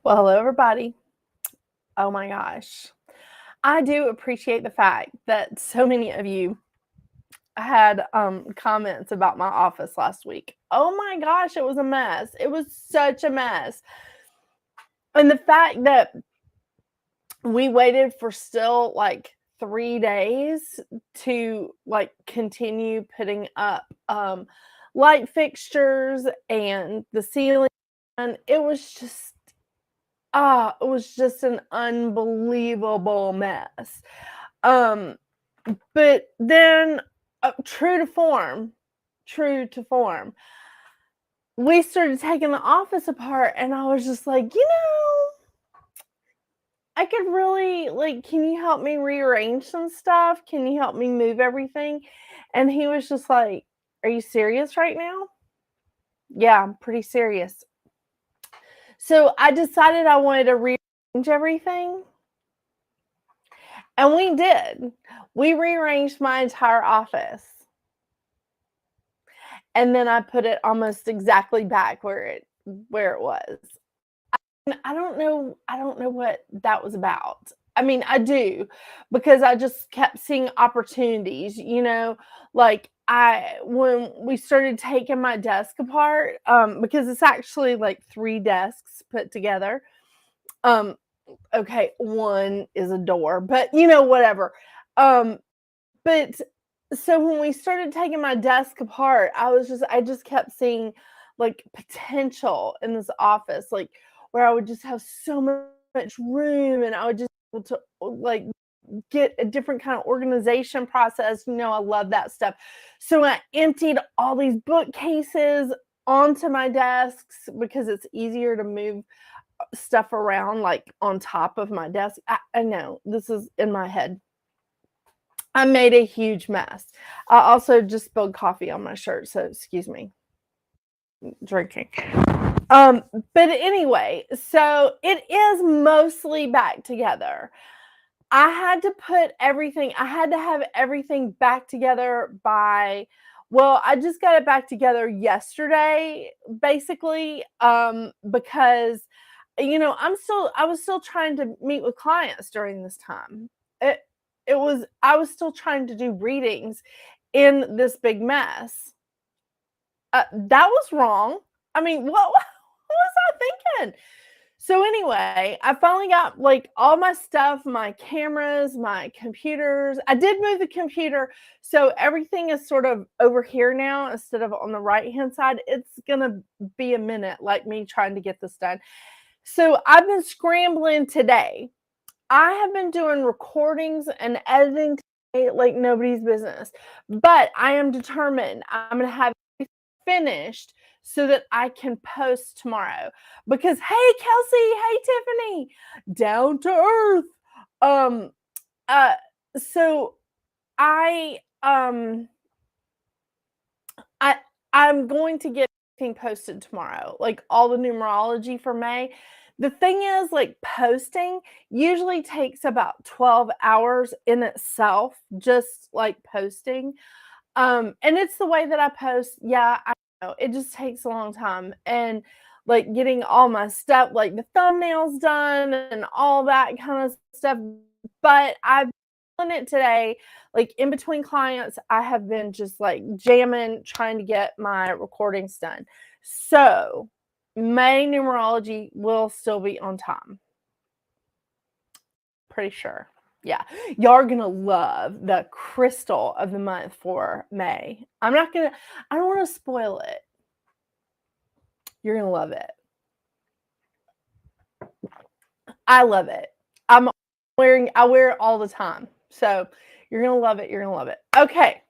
Well, hello, everybody. Oh my gosh. I do appreciate the fact that so many of you had comments about my office last week. Oh my gosh, it was a mess. It was such a mess. And the fact that we waited for still like 3 days to continue putting up light fixtures and the ceiling, and it was just an unbelievable mess. Um, but then, true to form, we started taking the office apart, and I was just like, I could really can you help me rearrange some stuff? Can you help me move everything? And he was just like, are you serious right now? Yeah, I'm pretty serious. So I decided I wanted to rearrange everything. And we did. We rearranged my entire office. And then I put it almost exactly back where it was. And I don't know what that was about. I mean, I do, because I just kept seeing opportunities, like when we started taking my desk apart, because it's actually like 3 desks put together. Um, okay, one is a door, but whatever. Um, but so when we started taking my desk apart, I just kept seeing like potential in this office, like where I would just have so much room, and I would just be able to like get a different kind of organization process. I love that stuff. So I emptied all these bookcases onto my desks because it's easier to move stuff around like on top of my desk. I know this is in my head. I made a huge mess. I also just spilled coffee on my shirt, so excuse me. Drinking. Um, but anyway, so it is mostly back together. I had to have everything back together I just got it back together yesterday, basically, because I was still trying to meet with clients during this time. It I was still trying to do readings in this big mess. That was wrong. I mean, what was I thinking? So anyway, I finally got like all my stuff, my cameras, my computers. I did move the computer, so everything is sort of over here now instead of on the right-hand side. It's gonna be a minute, like me trying to get this done. So I've been scrambling today. I have been doing recordings and editing today like nobody's business, but I am determined I'm gonna have it finished so that I can post tomorrow. Because hey, Kelsey, hey, Tiffany, down to earth. Um, uh, so I I I'm going to get everything posted tomorrow, like all the numerology for May. The thing is, like posting usually takes about 12 hours in itself, just like posting. And it's the way that I post. Yeah, I know. It just takes a long time. And like getting all my stuff, like the thumbnails done and all that kind of stuff. But I've done it today. Like in between clients, I have been just like jamming, trying to get my recordings done. So May numerology will still be on time. Pretty sure. Yeah, y'all are gonna love the crystal of the month for May. I don't want to spoil it. You're gonna love it. I love it. I wear it all the time. So you're gonna love it. You're gonna love it. Okay.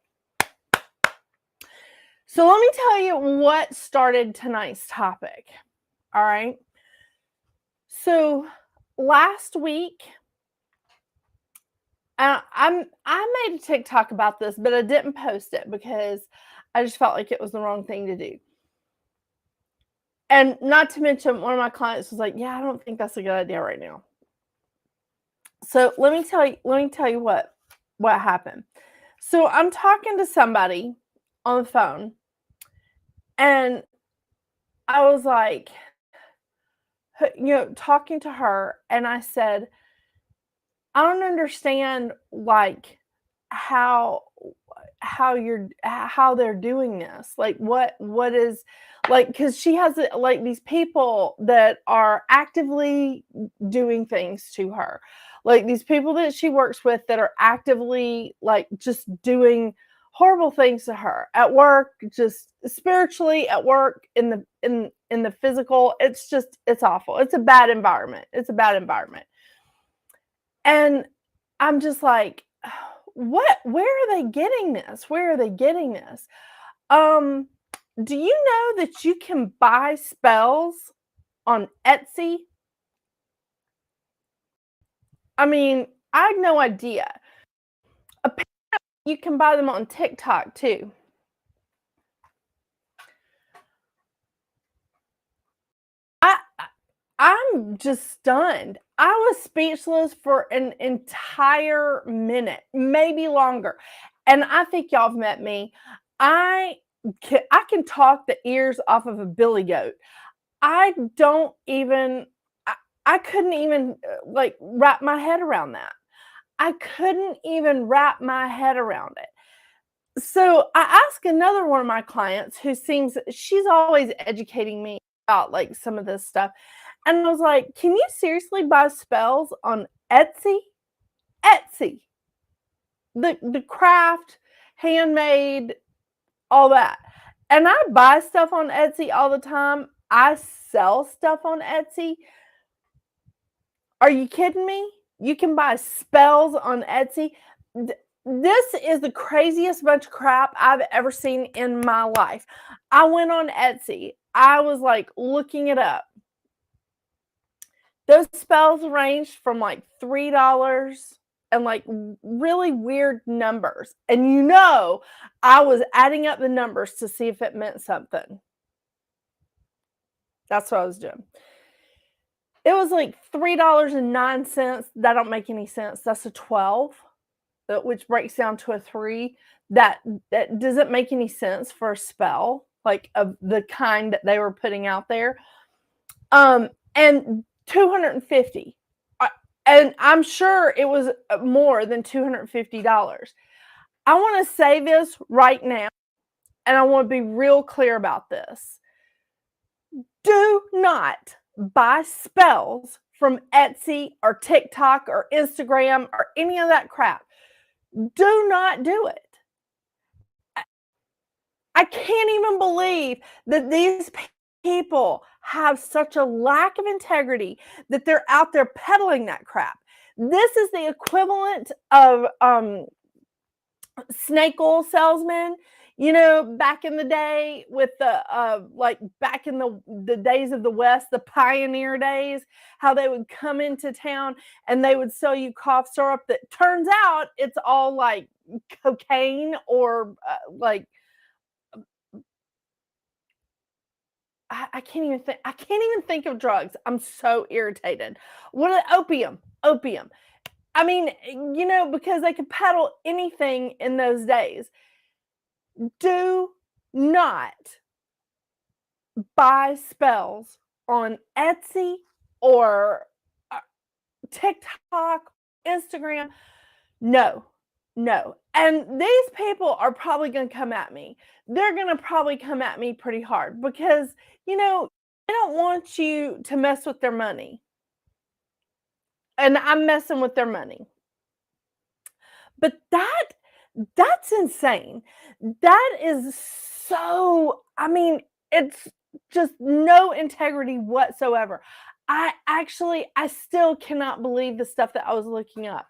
So let me tell you what started tonight's topic. All right. So last week, I made a TikTok about this, but I didn't post it because I just felt like it was the wrong thing to do. And not to mention, one of my clients was like, "Yeah, I don't think that's a good idea right now." So let me tell you what happened. So I'm talking to somebody on the phone, and I was like, talking to her, and I said, I don't understand, like, how how they're doing this. Like, what is, like, because she has, like, these people that are actively doing things to her. Like, these people that she works with that are actively, like, just doing horrible things to her at work, just spiritually at work, in the physical. It's awful. It's a bad environment. It's a bad environment. And I'm just like, what? Where are they getting this? Where are they getting this? Um, do you know that you can buy spells on Etsy? I mean, I had no idea. Apparently, you can buy them on TikTok too. I I'm just stunned. I was speechless for an entire minute, maybe longer. And I think y'all have met me. I I can talk the ears off of a billy goat. I don't even I, I couldn't even like wrap my head around that. I couldn't even wrap my head around it. So I asked another one of my clients who seems she's always educating me about like some of this stuff. And I was like, "Can you seriously buy spells on Etsy?" Etsy. The craft, handmade, all that. And I buy stuff on Etsy all the time. I sell stuff on Etsy. Are you kidding me? You can buy spells on Etsy. This is the craziest bunch of crap I've ever seen in my life. I went on Etsy. I was like looking it up. Those spells ranged from like $3 and like really weird numbers. And I was adding up the numbers to see if it meant something. That's what I was doing. It was like $3.09. That don't make any sense. That's a 12, which breaks down to a 3. That doesn't make any sense for a spell, like of the kind that they were putting out there. And 250. And I'm sure it was more than $250. I want to say this right now, and I want to be real clear about this. Do not buy spells from Etsy or TikTok or Instagram or any of that crap. Do not do it. I can't even believe that these people have such a lack of integrity that they're out there peddling that crap. This is the equivalent of snake oil salesmen, back in the day with the like back in the days of the West, the pioneer days, how they would come into town and they would sell you cough syrup that turns out it's all like cocaine or like I can't even think. I can't even think of drugs. I'm so irritated. What opium? Opium. I mean, because they could peddle anything in those days. Do not buy spells on Etsy or TikTok, Instagram. No, no. And these people are probably going to come at me. They're going to probably come at me pretty hard because, they don't want you to mess with their money. And I'm messing with their money. But that's insane. That is I mean, it's just no integrity whatsoever. I still cannot believe the stuff that I was looking up.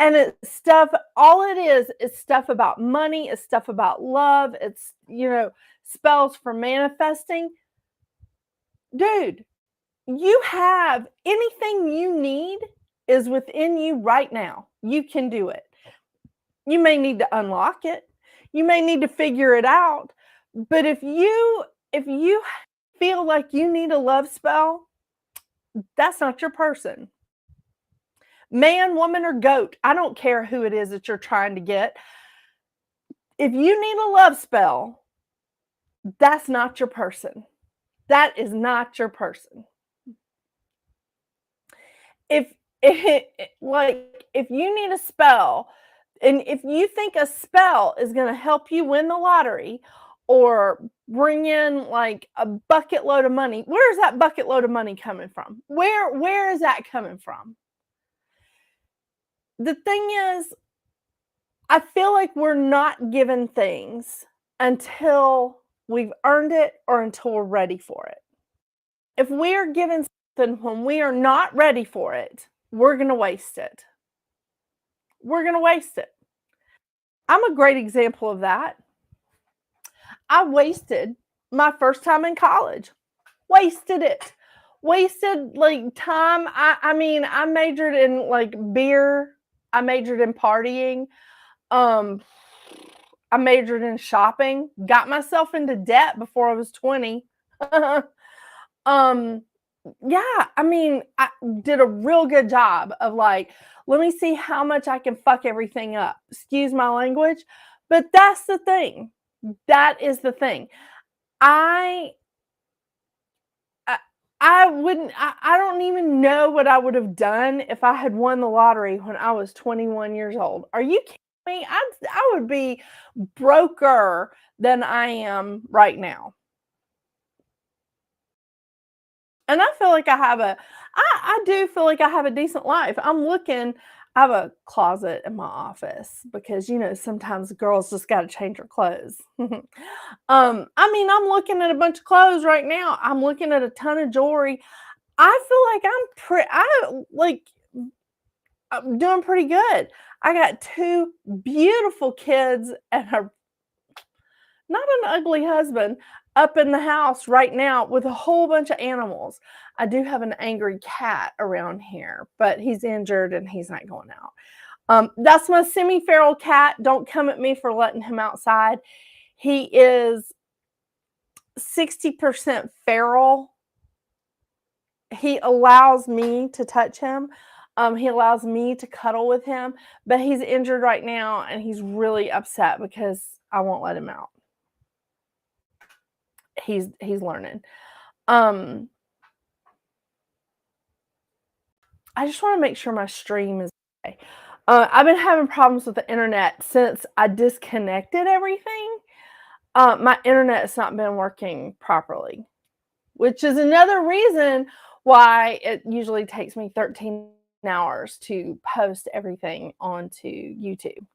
And it's stuff, all it is stuff about money, it's stuff about love, it's, spells for manifesting. Dude, you have anything you need is within you right now. You can do it. You may need to unlock it. You may need to figure it out. But if you feel like you need a love spell, that's not your person. Man, woman, or goat, I don't care who it is that you're trying to get. If you need a love spell, that's not your person. That is not your person. if you need a spell, and if you think a spell is going to help you win the lottery or bring in like a bucket load of money, where's that bucket load of money coming from? Where is that coming from? The thing is, I feel like we're not given things until we've earned it or until we're ready for it. If we are given something when we are not ready for it, we're going to waste it. We're going to waste it. I'm a great example of that. I wasted my first time in college. Wasted it. Wasted like time. I mean, I majored in like beer. I majored in partying. Um, I majored in shopping. Got myself into debt before I was 20. um, yeah, I mean, I did a real good job of like, let me see how much I can fuck everything up. Excuse my language, but that's the thing. That is the thing. I I, I wouldn't. I don't even know what I would have done if I had won the lottery when I was 21 years old. Are you kidding me? I would be broker than I am right now. And I feel like I do feel like I have a decent life. I have a closet in my office because, sometimes girls just got to change their clothes. I mean, I'm looking at a bunch of clothes right now. I'm looking at a ton of jewelry. I feel like I'm doing pretty good. I got 2 beautiful kids and not an ugly husband up in the house right now with a whole bunch of animals. I do have an angry cat around here, but he's injured and he's not going out. That's my semi-feral cat. Don't come at me for letting him outside. He is 60% feral. He allows me to touch him. He allows me to cuddle with him, but he's injured right now and he's really upset because I won't let him out. He's learning. I just want to make sure my stream is okay. I've been having problems with the internet since I disconnected everything. My internet's not been working properly, which is another reason why it usually takes me 13 hours to post everything onto YouTube.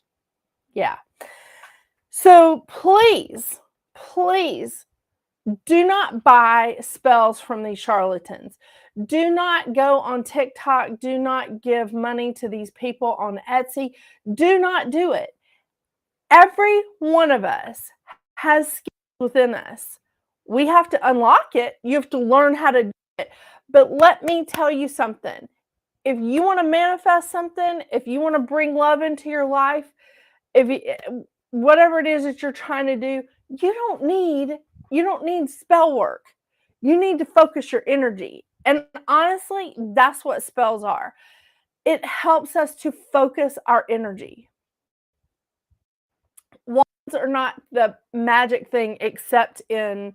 Yeah. So please, please do not buy spells from these charlatans. Do not go on TikTok. Do not give money to these people on Etsy. Do not do it. Every one of us has skills within us. We have to unlock it. You have to learn how to do it. But let me tell you something. If you want to manifest something, if you want to bring love into your life, whatever it is that you're trying to do, you don't need spell work. You need to focus your energy. And honestly, that's what spells are. It helps us to focus our energy. Wands are not the magic thing except in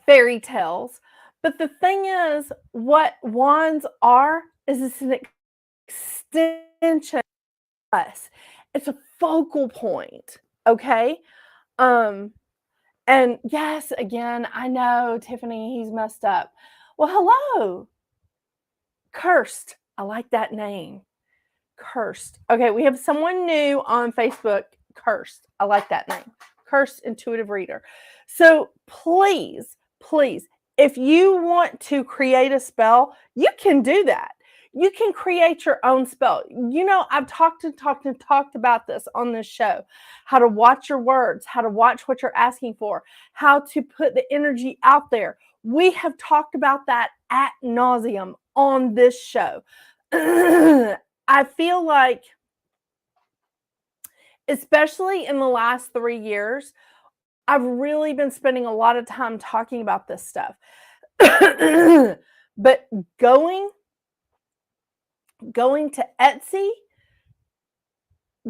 fairy tales. But the thing is, what wands are is it's an extension of us. It's a focal point, okay? And yes, again, I know, Tiffany, he's messed up. Well, hello. Cursed. I like that name. Cursed. Okay, we have someone new on Facebook. Cursed. I like that name. Cursed Intuitive Reader. So please, please, if you want to create a spell, you can do that. You can create your own spell. I've talked about this on this show. How to watch your words, how to watch what you're asking for, how to put the energy out there. We have talked about that ad nauseum on this show. I feel like, especially in the last 3 years, I've really been spending a lot of time talking about this stuff. But going to Etsy,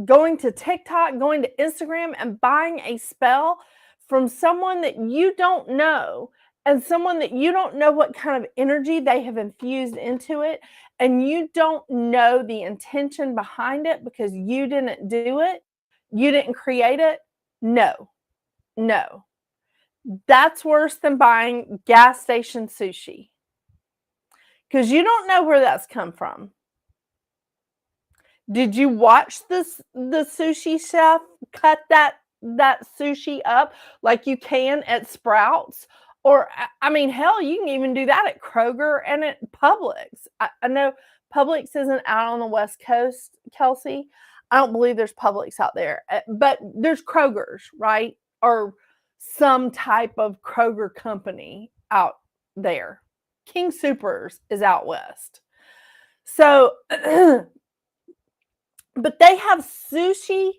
going to TikTok, going to Instagram and buying a spell from someone that you don't know and someone that you don't know what kind of energy they have infused into it, and you don't know the intention behind it because you didn't do it, you didn't create it, no, no. That's worse than buying gas station sushi because you don't know where that's come from. Did you watch the sushi chef cut that sushi up like you can at Sprouts? Or, I mean, hell, you can even do that at Kroger and at Publix. I know Publix isn't out on the West Coast, Kelsey. I don't believe there's Publix out there, but there's Kroger's, right? Or some type of Kroger company out there. King Soopers is out west. So, but they have sushi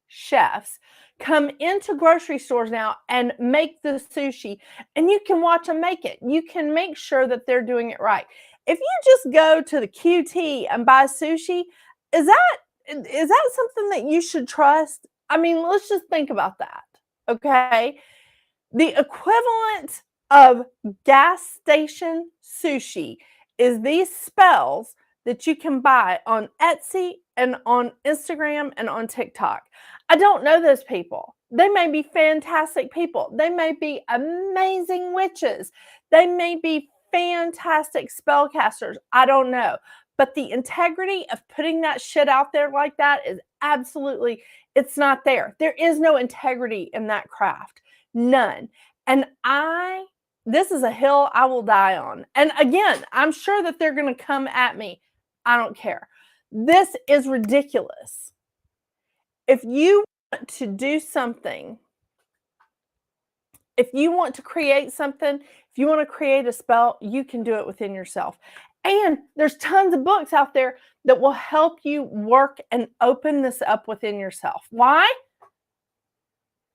chefs come into grocery stores now and make the sushi, and you can watch them make it. You can make sure that they're doing it right. If you just go to the QT and buy sushi, is that something that you should trust? I mean, let's just think about that, okay? The equivalent of gas station sushi is these spells that you can buy on Etsy and on Instagram and on TikTok. I don't know those people. They may be fantastic people. They may be amazing witches. They may be fantastic spellcasters. I don't know. But the integrity of putting that shit out there like that is absolutely, it's not there. There is no integrity in that craft. None. And this is a hill I will die on. And again, I'm sure that they're going to come at me. I don't care. This is ridiculous. If you want to do something, if you want to create something, if you want to create a spell, you can do it within yourself. And there's tons of books out there that will help you work and open this up within yourself. Why?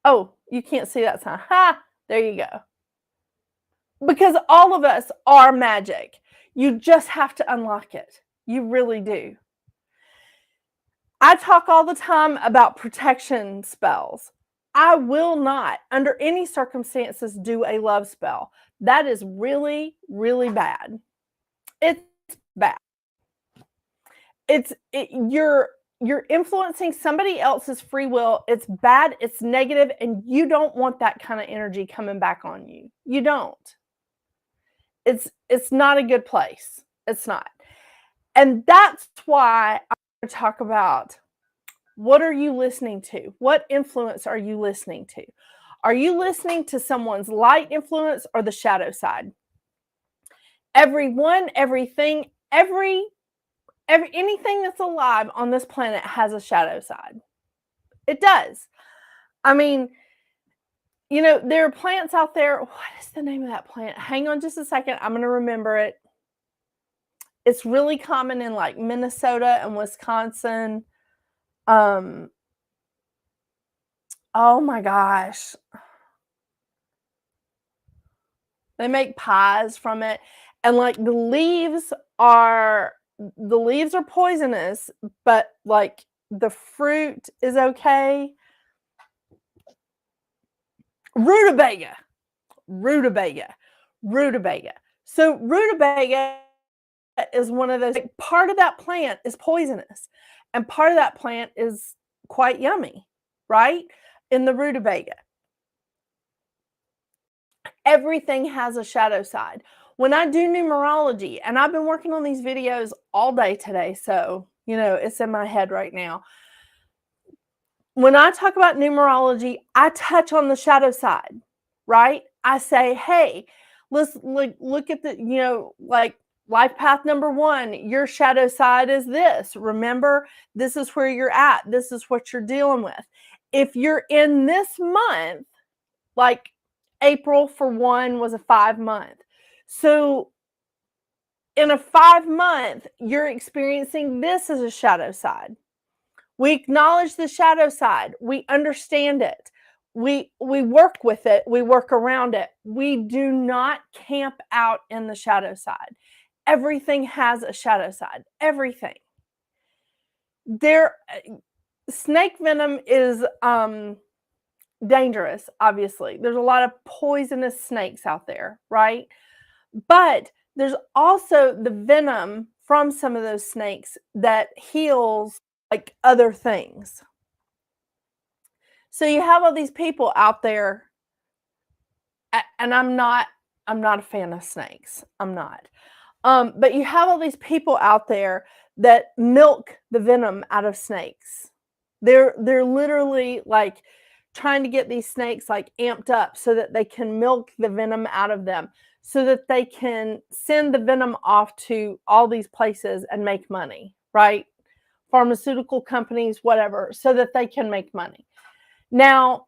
Oh, you can't see that sign. Ha! There you go. Because all of us are magic. You just have to unlock it. You really do. I talk all the time about protection spells. I will not, under any circumstances, do a love spell. That is really, really bad. It's bad. You're influencing somebody else's free will. It's bad, it's negative, and you don't want that kind of energy coming back on you. You don't. It's not a good place. It's not. And that's why I want to talk about, what are you listening to? What influence are you listening to? Are you listening to someone's light influence or the shadow side? Everyone, everything, anything that's alive on this planet has a shadow side. It does. I mean, you know, there are plants out there. What is the name of that plant? Hang on just a second. I'm going to remember it. It's really common in like Minnesota and Wisconsin. Oh my gosh. They make pies from it. And like the leaves are poisonous, but like the fruit is okay. Rutabaga. So rutabaga is one of those, like, part of that plant is poisonous and part of that plant is quite yummy, right? In the rutabaga. Everything has a shadow side. When I do numerology, and I've been working on these videos all day today, so, you know, it's in my head right now. When I talk about numerology, I touch on the shadow side, right? I say, hey, let's look at the, you know, like life path number 1, your shadow side is this. Remember, this is where you're at. This is what you're dealing with. If you're in this month, like April for 1 was a 5-month. So in a 5-month, you're experiencing this as a shadow side. We acknowledge the shadow side. We understand it. We work with it. We work around it. We do not camp out in the shadow side. Everything has a shadow side. Everything. Snake venom is dangerous, obviously. There's a lot of poisonous snakes out there, right? But there's also the venom from some of those snakes that heals like other things. So you have all these people out there, and I'm not a fan of snakes. I'm not. But you have all these people out there that milk the venom out of snakes. They're literally like trying to get these snakes like amped up so that they can milk the venom out of them, so that they can send the venom off to all these places and make money, right? Pharmaceutical companies, whatever, so that they can make money. Now,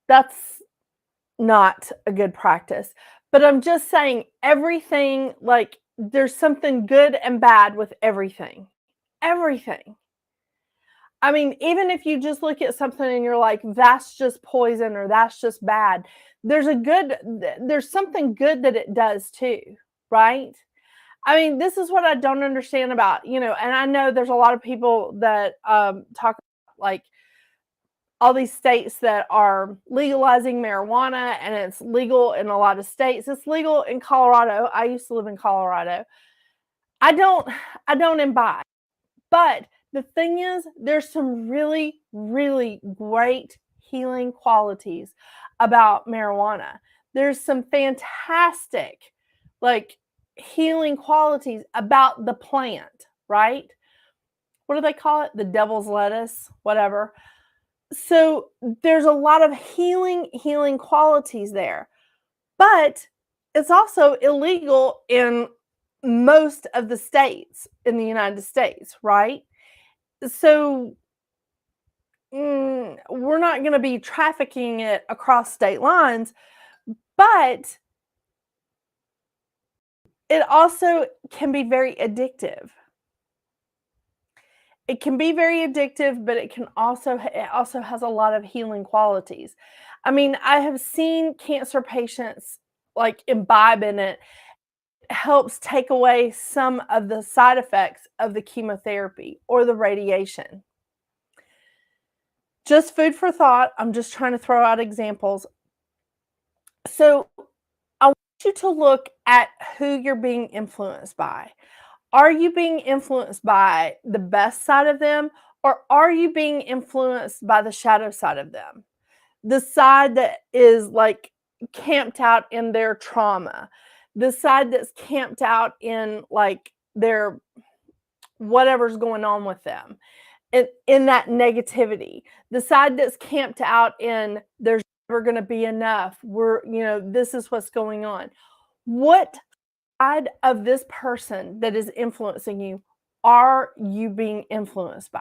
that's not a good practice. But I'm just saying everything, like there's something good and bad with everything. Everything. I mean, even if you just look at something and you're like, that's just poison or that's just bad, there's something good that it does too, right? I mean, this is what I don't understand about, and I know there's a lot of people that talk like all these states that are legalizing marijuana, and it's legal in a lot of states. It's legal in Colorado. I used to live in Colorado. I don't imbibe. But the thing is, there's some really, really great healing qualities about marijuana. There's some fantastic, like, healing qualities about the plant, right? What do they call it? The devil's lettuce, whatever. So there's a lot of healing qualities there. But it's also illegal in most of the states in the United States, right? So we're not going to be trafficking it across state lines, but it also can be very addictive. It can be very addictive, but it also has a lot of healing qualities. I mean, I have seen cancer patients like imbibe in it. It helps take away some of the side effects of the chemotherapy or the radiation. Just food for thought. I'm just trying to throw out examples. So I want you to look at who you're being influenced by. Are you being influenced by the best side of them, or are you being influenced by the shadow side of them? The side that is like camped out in their trauma, the side that's camped out in like their whatever's going on with them, in that negativity, the side that's camped out in there's never going to be enough. This is what's going on. What side of this person that is influencing you are you being influenced by?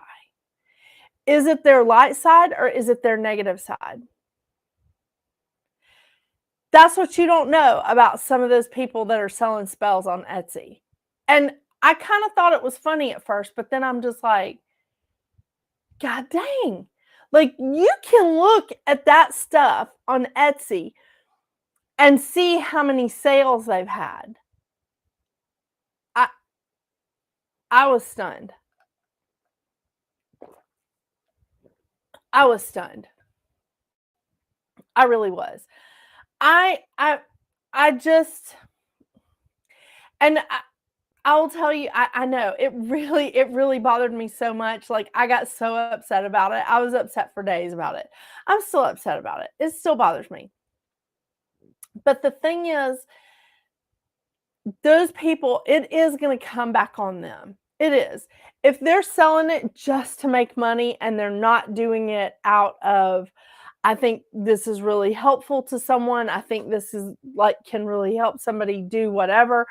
Is it their light side or is it their negative side? That's what you don't know about some of those people that are selling spells on Etsy. And I kind of thought it was funny at first, but then I'm just like, God dang. Like, you can look at that stuff on Etsy and see how many sales they've had. I was stunned. I was stunned. I really was. I just, and I will tell you, I know it really bothered me so much. Like, I got so upset about it. I was upset for days about it. I'm still upset about it. It still bothers me. But the thing is, those people, it is going to come back on them. It is. If they're selling it just to make money and they're not doing it out of, I think this is really helpful to someone, I think this is like can really help somebody do whatever.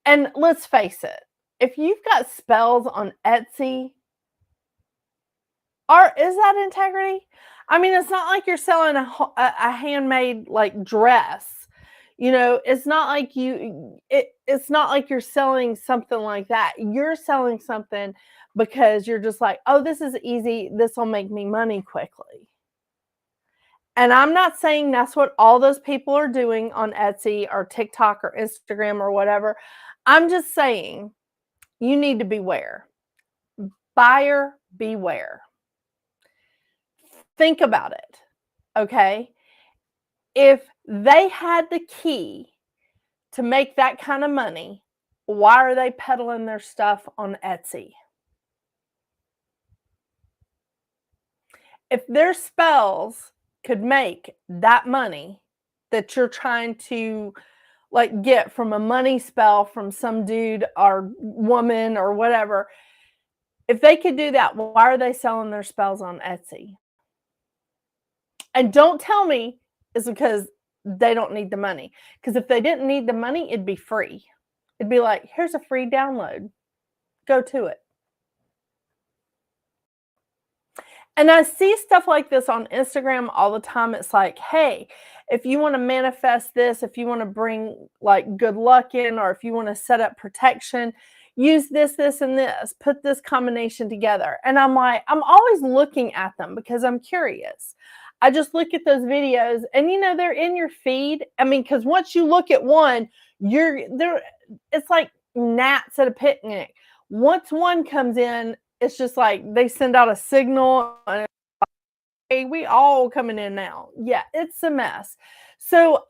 And let's face it, if you've got spells on Etsy, is that integrity? I mean, it's not like you're selling a handmade like dress. It's not like it's not like you're selling something like that. You're selling something because you're just like, oh, this is easy. This will make me money quickly. And I'm not saying that's what all those people are doing on Etsy or TikTok or Instagram or whatever. I'm just saying you need to beware. Buyer beware. Think about it, okay? If they had the key to make that kind of money, why are they peddling their stuff on Etsy? If their spells could make that money that you're trying to like get from a money spell from some dude or woman or whatever, if they could do that, why are they selling their spells on Etsy? And don't tell me it's because they don't need the money. Because if they didn't need the money, it'd be free. It'd be like, here's a free download. Go to it. And I see stuff like this on Instagram all the time. It's like, hey, if you want to manifest this, if you want to bring like good luck in, or if you want to set up protection, use this, this, and this, put this combination together. And I'm like, I'm always looking at them because I'm curious. I just look at those videos and they're in your feed. I mean, because once you look at one, you're there, it's like gnats at a picnic. Once one comes in, it's just like they send out a signal and hey, we all coming in now. Yeah, it's a mess. So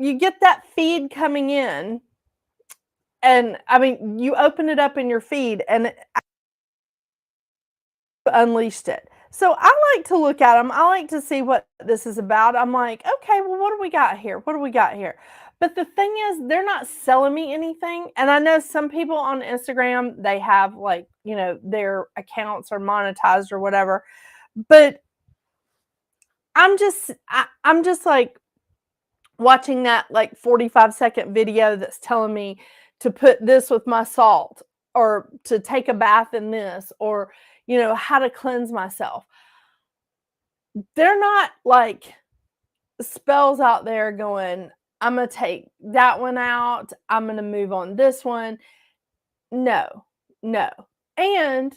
you get that feed coming in, and I mean, you open it up in your feed and it unleashed it. So I like to look at them. I like to see what this is about. I'm like, okay, well, what do we got here? What do we got here? But the thing is, they're not selling me anything. And I know some people on Instagram, they have like, their accounts are monetized or whatever. But I'm just like watching that like 45-second video that's telling me to put this with my salt or to take a bath in this or, how to cleanse myself. They're not like spells out there going, I'm going to take that one out. I'm going to move on this one. No. And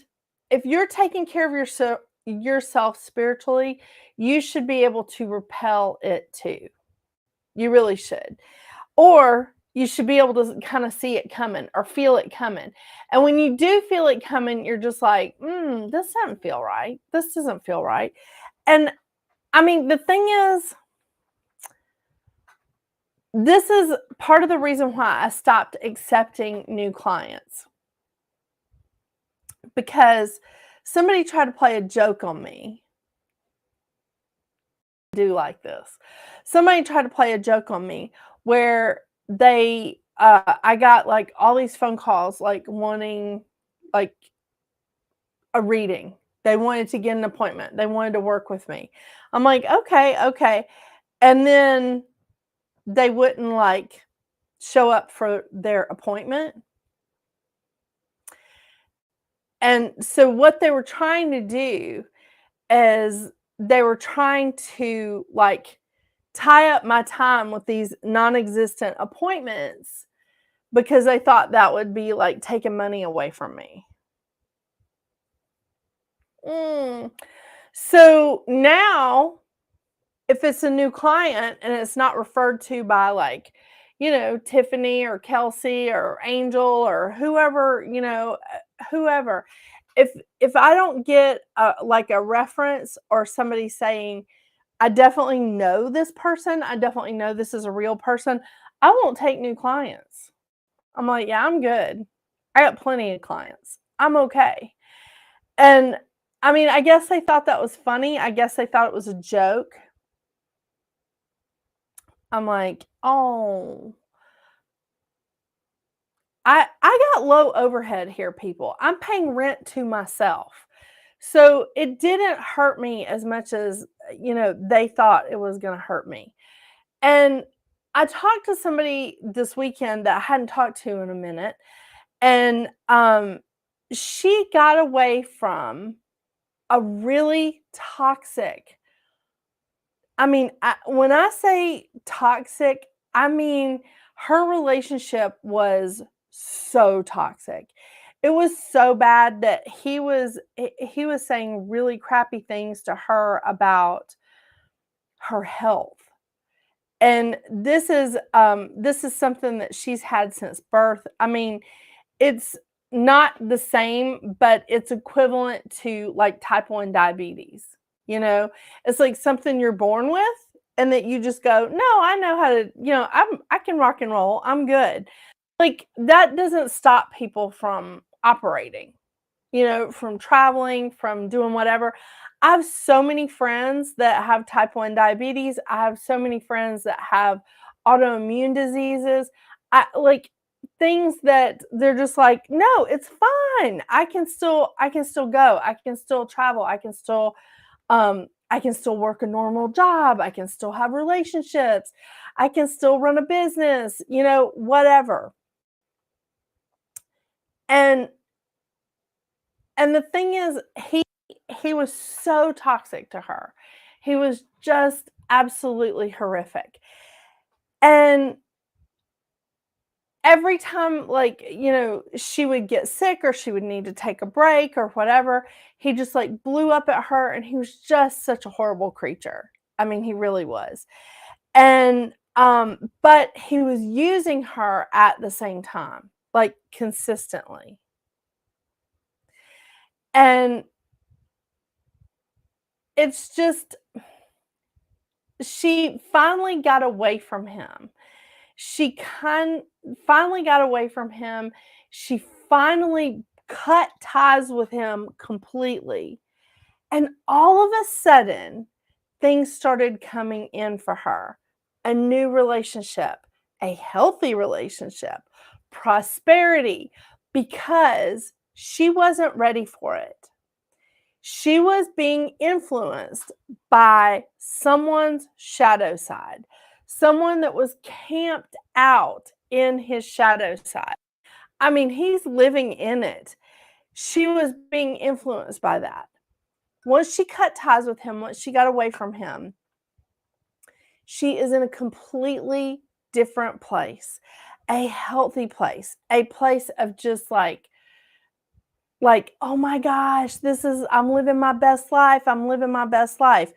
if you're taking care of yourself spiritually, you should be able to repel it too. You really should. Or you should be able to kind of see it coming or feel it coming. And when you do feel it coming, you're just like, this doesn't feel right. This doesn't feel right. And I mean, the thing is, this is part of the reason why I stopped accepting new clients. Because somebody tried to play a joke on me. Do like this. Somebody tried to play a joke on me where I got like all these phone calls like wanting like a reading. They wanted to get an appointment. They wanted to work with me. I'm like, okay. And then they wouldn't like show up for their appointment. And so what they were trying to do is they were trying to like tie up my time with these non-existent appointments because they thought that would be like taking money away from me. So now, if it's a new client and it's not referred to by like, Tiffany or Kelsey or Angel or whoever, whoever, if I don't get like a reference or somebody saying, I definitely know this person, I definitely know this is a real person, I won't take new clients. I'm like, yeah, I'm good. I got plenty of clients. I'm okay. And I mean, I guess they thought that was funny. I guess they thought it was a joke. I'm like, oh. I got low overhead here, people. I'm paying rent to myself. So it didn't hurt me as much as, they thought it was going to hurt me. And I talked to somebody this weekend that I hadn't talked to in a minute. And she got away from a really toxic, I mean, when I say toxic, I mean her relationship was so toxic. It was so bad that he was saying really crappy things to her about her health. And this is something that she's had since birth. I mean, it's not the same, but it's equivalent to like type 1 diabetes. It's like something you're born with and that you just go, "No, I know how to, I can rock and roll. I'm good." Like, that doesn't stop people from operating, from traveling, from doing whatever. I have so many friends that have type 1 diabetes. I have so many friends that have autoimmune diseases. I like things that they're just like, "No, it's fine. I can still go. I can still travel. I can still work a normal job. I can still have relationships. I can still run a business, whatever." And and the thing is, he was so toxic to her. He was just absolutely horrific. And every time, like, she would get sick or she would need to take a break or whatever, he just like blew up at her, and he was just such a horrible creature. I mean, he really was. And but he was using her at the same time, like, consistently. And it's just, she finally got away from him. She finally got away from him. She finally cut ties with him completely. And all of a sudden, things started coming in for her. A new relationship, a healthy relationship, prosperity, because she wasn't ready for it. She was being influenced by someone's shadow side, someone that was camped out in his shadow side. I mean, he's living in it. She was being influenced by that. Once she cut ties with him, once she got away from him, she is in a completely different place, a healthy place, a place of just like, "Oh my gosh, I'm living my best life. I'm living my best life."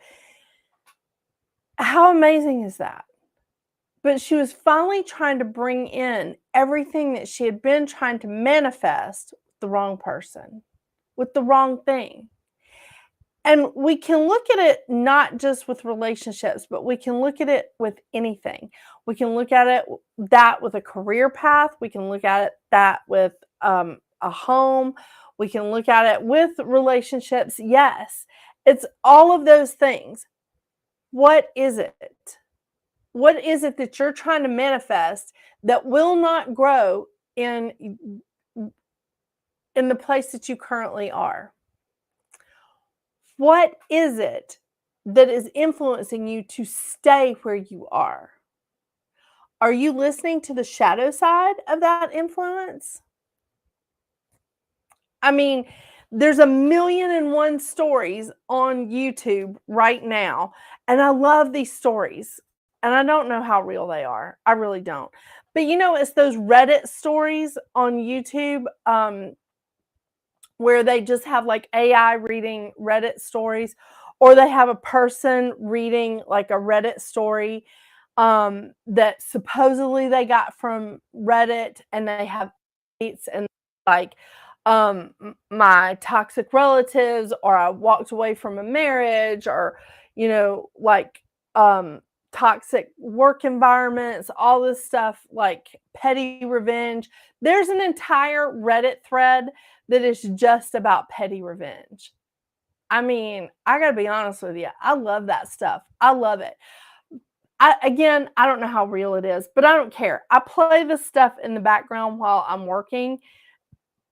How amazing is that? But she was finally trying to bring in everything that she had been trying to manifest with the wrong person, with the wrong thing. And we can look at it not just with relationships, but we can look at it with anything. We can look at it that with a career path. We can look at it that with a home. We can look at it with relationships. Yes, it's all of those things. What is it? What is it that you're trying to manifest that will not grow in the place that you currently are? What is it that is influencing you to stay where you are? Are you listening to the shadow side of that influence? I mean, there's a million and one stories on YouTube right now, and I love these stories. And I don't know how real they are. I really don't. But it's those Reddit stories on YouTube, where they just have like AI reading Reddit stories, or they have a person reading like a Reddit story that supposedly they got from Reddit, and they have dates and like my toxic relatives, or I walked away from a marriage, or like toxic work environments, all this stuff, like petty revenge. There's an entire Reddit thread that is just about petty revenge. I mean, I gotta be honest with you. I love that stuff. I love it. I don't know how real it is, but I don't care. I play this stuff in the background while I'm working.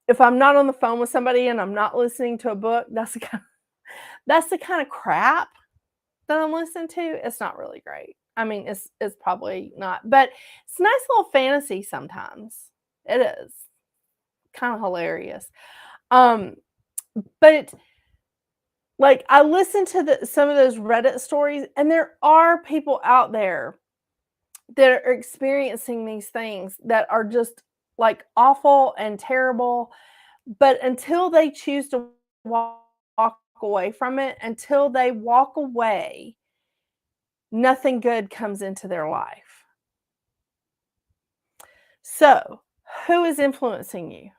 If I'm not on the phone with somebody and I'm not listening to a book, that's the kind of crap that I'm listening to. It's not really great. I mean, it's probably not, but it's a nice little fantasy sometimes. It is kind of hilarious. Um, but like, I listen to some of those Reddit stories, and there are people out there that are experiencing these things that are just like awful and terrible. But until they choose to walk away from it, until they walk away, nothing good comes into their life. So, who is influencing you?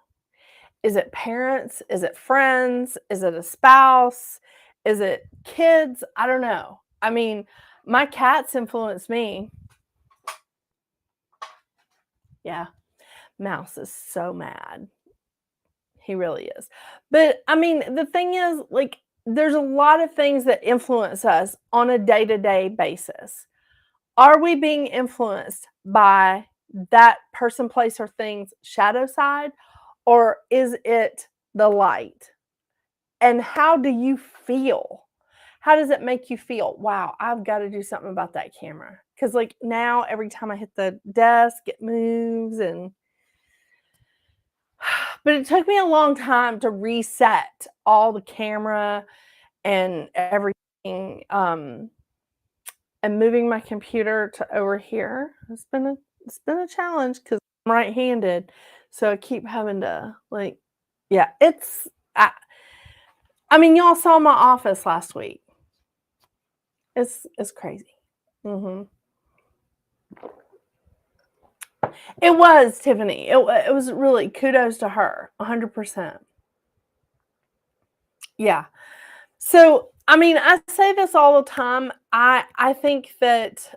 Is it parents? Is it friends? Is it a spouse? Is it kids? I don't know. I mean, my cats influence me. Yeah, Mouse is so mad. He really is. But I mean, the thing is, like, there's a lot of things that influence us on a day-to-day basis. Are we being influenced by that person, place, or thing's shadow side, or is it the light? And how do you feel? How does it make you feel? Wow, I've got to do something about that camera. Because, like, now every time I hit the desk, it moves. But it took me a long time to reset all the camera and everything. And moving my computer to over here has been a challenge because I'm right-handed, so I keep having to, like, yeah, I mean, y'all saw my office last week. It's crazy. Mhm. It was, Tiffany. It was really kudos to her, 100%. Yeah. So, I mean, I say this all the time. I think that,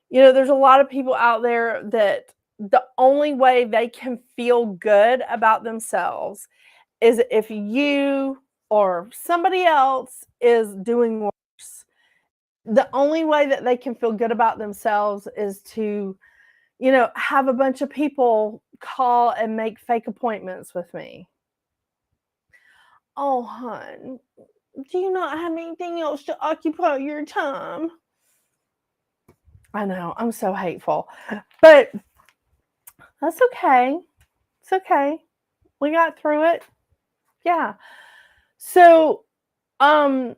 there's a lot of people out there that the only way they can feel good about themselves is if you or somebody else is doing worse. The only way that they can feel good about themselves is to, have a bunch of people call and make fake appointments with me. Oh, hon, do you not have anything else to occupy your time? I know, I'm so hateful. But that's okay. It's okay. We got through it. Yeah. So, um,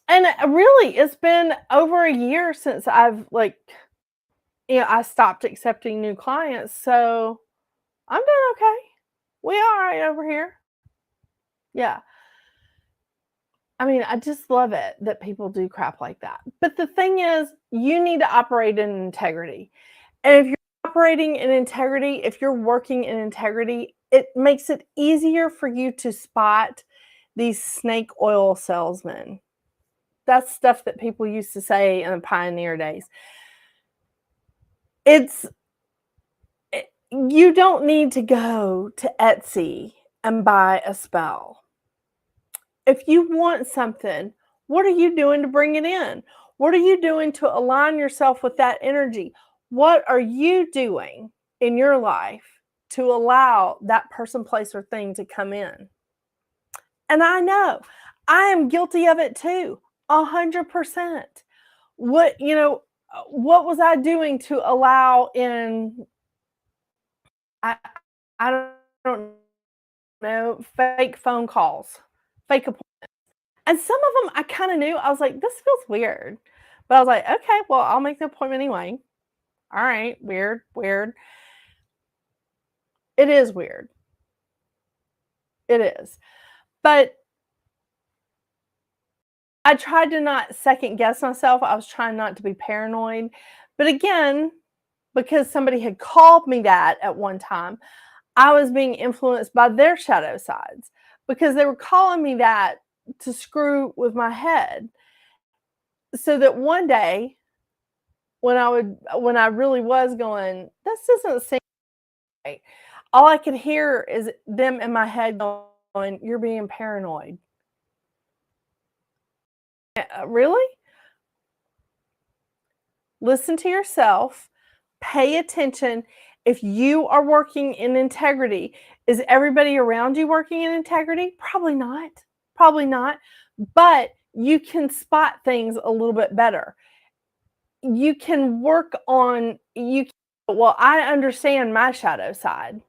and really, it's been over a year since I've, like, I stopped accepting new clients. So I'm doing okay. We all right over here. Yeah. I mean, I just love it that people do crap like that. But the thing is, you need to operate in integrity. And if you're operating in integrity, if you're working in integrity, it makes it easier for you to spot these snake oil salesmen. That's stuff that people used to say in the pioneer days. It's You don't need to go to Etsy and buy a spell. If you want something, what are you doing to bring it in? What are you doing to align yourself with that energy? What are you doing in your life to allow that person, place, or thing to come in? And I know I am guilty of it too, 100%. What was I doing to allow in, I, I don't know, fake phone calls, fake appointments? And some of them I kinda knew, I was like, "This feels weird." But I was like, "Okay, well, I'll make the appointment anyway. Alright, weird, weird." It is weird. It is. But I tried to not second guess myself, I was trying not to be paranoid. But again, because somebody had called me that at one time, I was being influenced by their shadow sides because they were calling me that to screw with my head. So that one day when I really was going, "This doesn't seem right," all I could hear is them in my head going, "You're being paranoid." Really? Listen to yourself, pay attention. If you are working in integrity, is everybody around you working in integrity? Probably not. Probably not. But you can spot things a little bit better. You can work on you well, I understand my shadow side.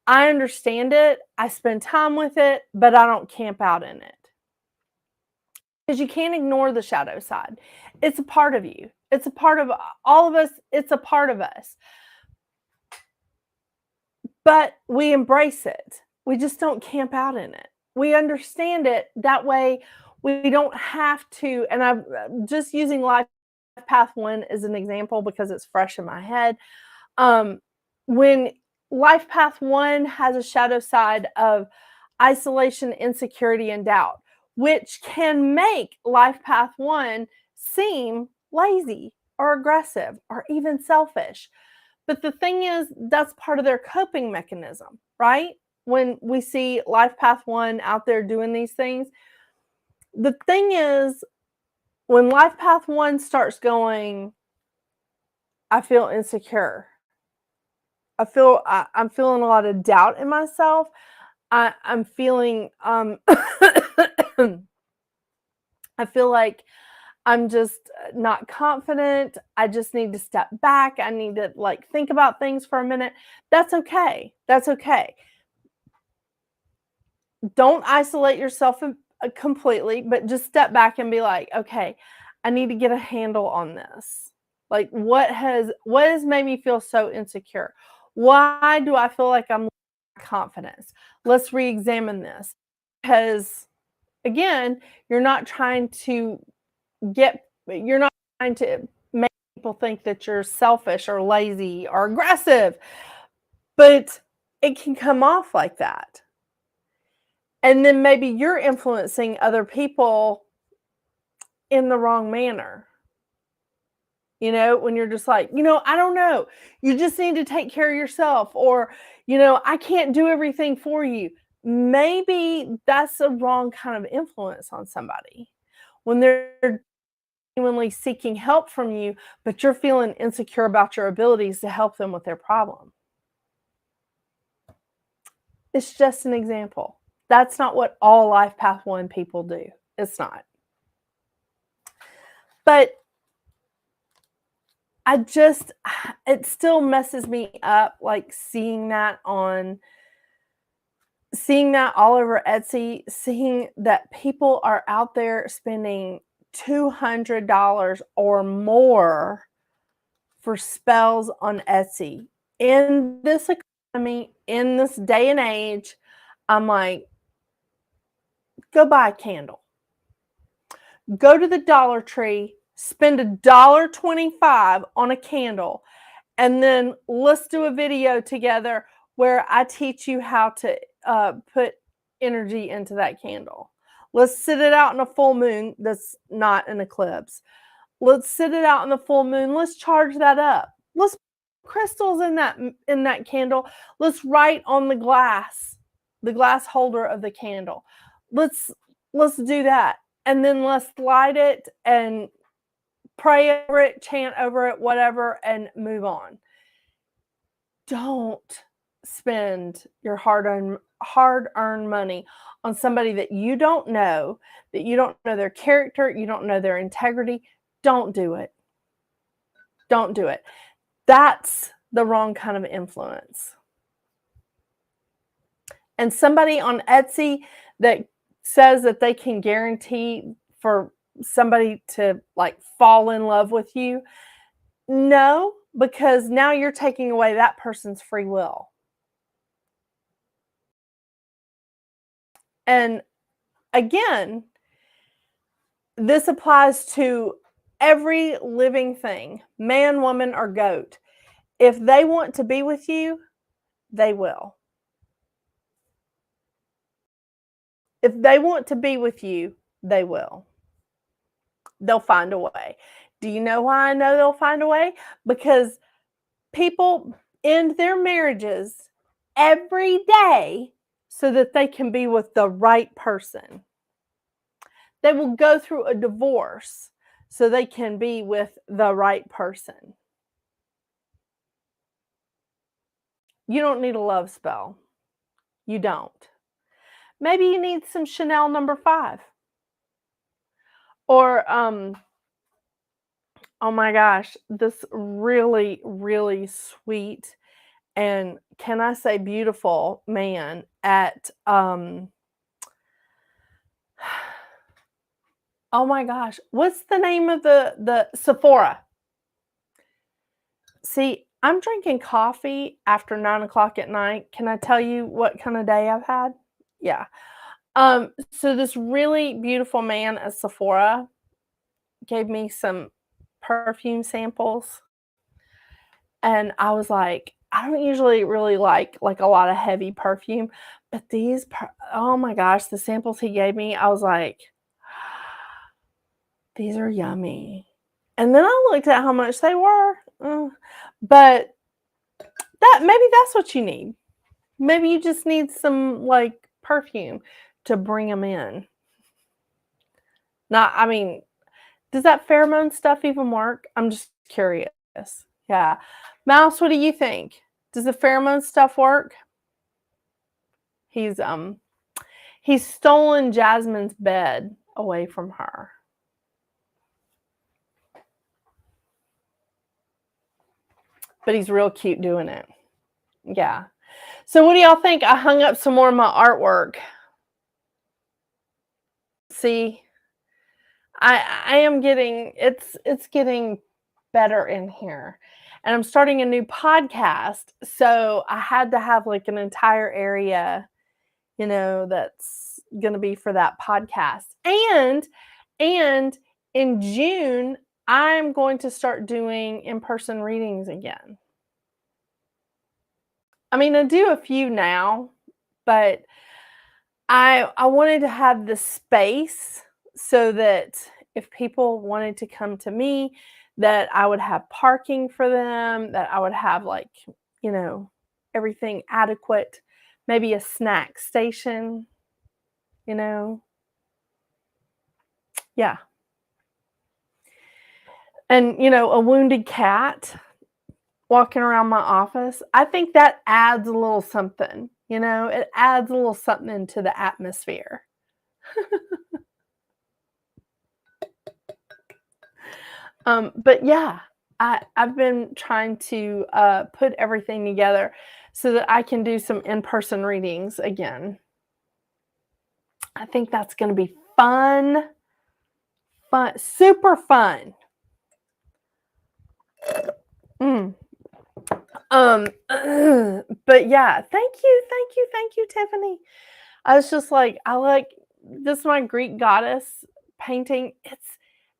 I understand it, I spend time with it, but I don't camp out in it. Because you can't ignore the shadow side. It's a part of you. It's a part of all of us. It's a part of us. But we embrace it. We just don't camp out in it. We understand it. That way we don't have to, and I'm just using Life Path 1 as an example because it's fresh in my head. When Life Path 1 has a shadow side of isolation, insecurity, and doubt. which can make life path 1 seem lazy or aggressive or even selfish. But the thing is, that's part of their coping mechanism, right? When we see life path 1 out there doing these things, the thing is, when life path 1 starts going, I feel insecure. I'm feeling a lot of doubt in myself. I'm feeling I feel like I'm just not confident. I just need to step back. I need to like think about things for a minute. That's okay. That's okay. Don't isolate yourself completely, but just step back and be like, okay, I need to get a handle on this. Like what has made me feel so insecure? Why do I feel like I'm losing confidence? Let's re-examine this. Because again, you're not trying to make people think that you're selfish or lazy or aggressive, but it can come off like that. And then maybe you're influencing other people in the wrong manner. When you're just like, I don't know. You just need to take care of yourself, or, I can't do everything for you. Maybe that's a wrong kind of influence on somebody when they're genuinely seeking help from you, but you're feeling insecure about your abilities to help them with their problem. It's just an example. That's not what all life path 1 people do. It's not. But it still messes me up, like seeing that all over Etsy, seeing that people are out there spending $200 or more for spells on Etsy. In this economy, in this day and age, I'm like, go buy a candle. Go to the Dollar Tree, spend $1.25 on a candle, and then let's do a video together where I teach you how to put energy into that candle. Let's sit it out in a full moon that's not an eclipse. Let's sit it out in the full moon. Let's charge that up. Let's put crystals in that candle. Let's write on the glass holder of the candle. Let's do that. And then let's light it and pray over it, chant over it, whatever, and move on. Don't spend your hard-earned money on somebody that you don't know their character, you don't know their integrity. Don't do it. Don't do it. That's the wrong kind of influence. And somebody on Etsy that says that they can guarantee for somebody to like fall in love with you, no, because now you're taking away that person's free will. And again, this applies to every living thing, man, woman, or goat. If they want to be with you, they will. If they want to be with you, they will. They'll find a way. Do you know why I know they'll find a way? Because people end their marriages every day so that they can be with the right person. They will go through a divorce so they can be with the right person. You don't need a love spell. You don't. Maybe you need some Chanel number 5. Or, oh my gosh, this really, really sweet and, can I say, beautiful man at, oh my gosh, what's the name of the Sephora? See, I'm drinking coffee after 9:00 at night. Can I tell you what kind of day I've had? Yeah. So this really beautiful man at Sephora gave me some perfume samples, and I was like, I don't usually really like a lot of heavy perfume, but oh my gosh, the samples he gave me, I was like, these are yummy. And then I looked at how much they were, but maybe that's what you need. Maybe you just need some like perfume to bring them in. Not, I mean, does that pheromone stuff even work? I'm just curious. Yeah. Mouse, what do you think? Does the pheromone stuff work? He's stolen Jasmine's bed away from her. But he's real cute doing it. Yeah. So what do y'all think? I hung up some more of my artwork. See, I am getting, it's getting better in here. And I'm starting a new podcast. So I had to have like an entire area, that's going to be for that podcast. And in June, I'm going to start doing in-person readings again. I mean, I do a few now, but I wanted to have the space so that if people wanted to come to me, that I would have parking for them, that I would have like, everything adequate, maybe a snack station, Yeah. And, a wounded cat walking around my office, I think that adds a little something, it adds a little something into the atmosphere. But yeah, I've been trying to put everything together so that I can do some in-person readings again. I think that's going to be fun, super fun. But yeah, thank you, Tiffany. I was just like, I like this is my Greek goddess painting.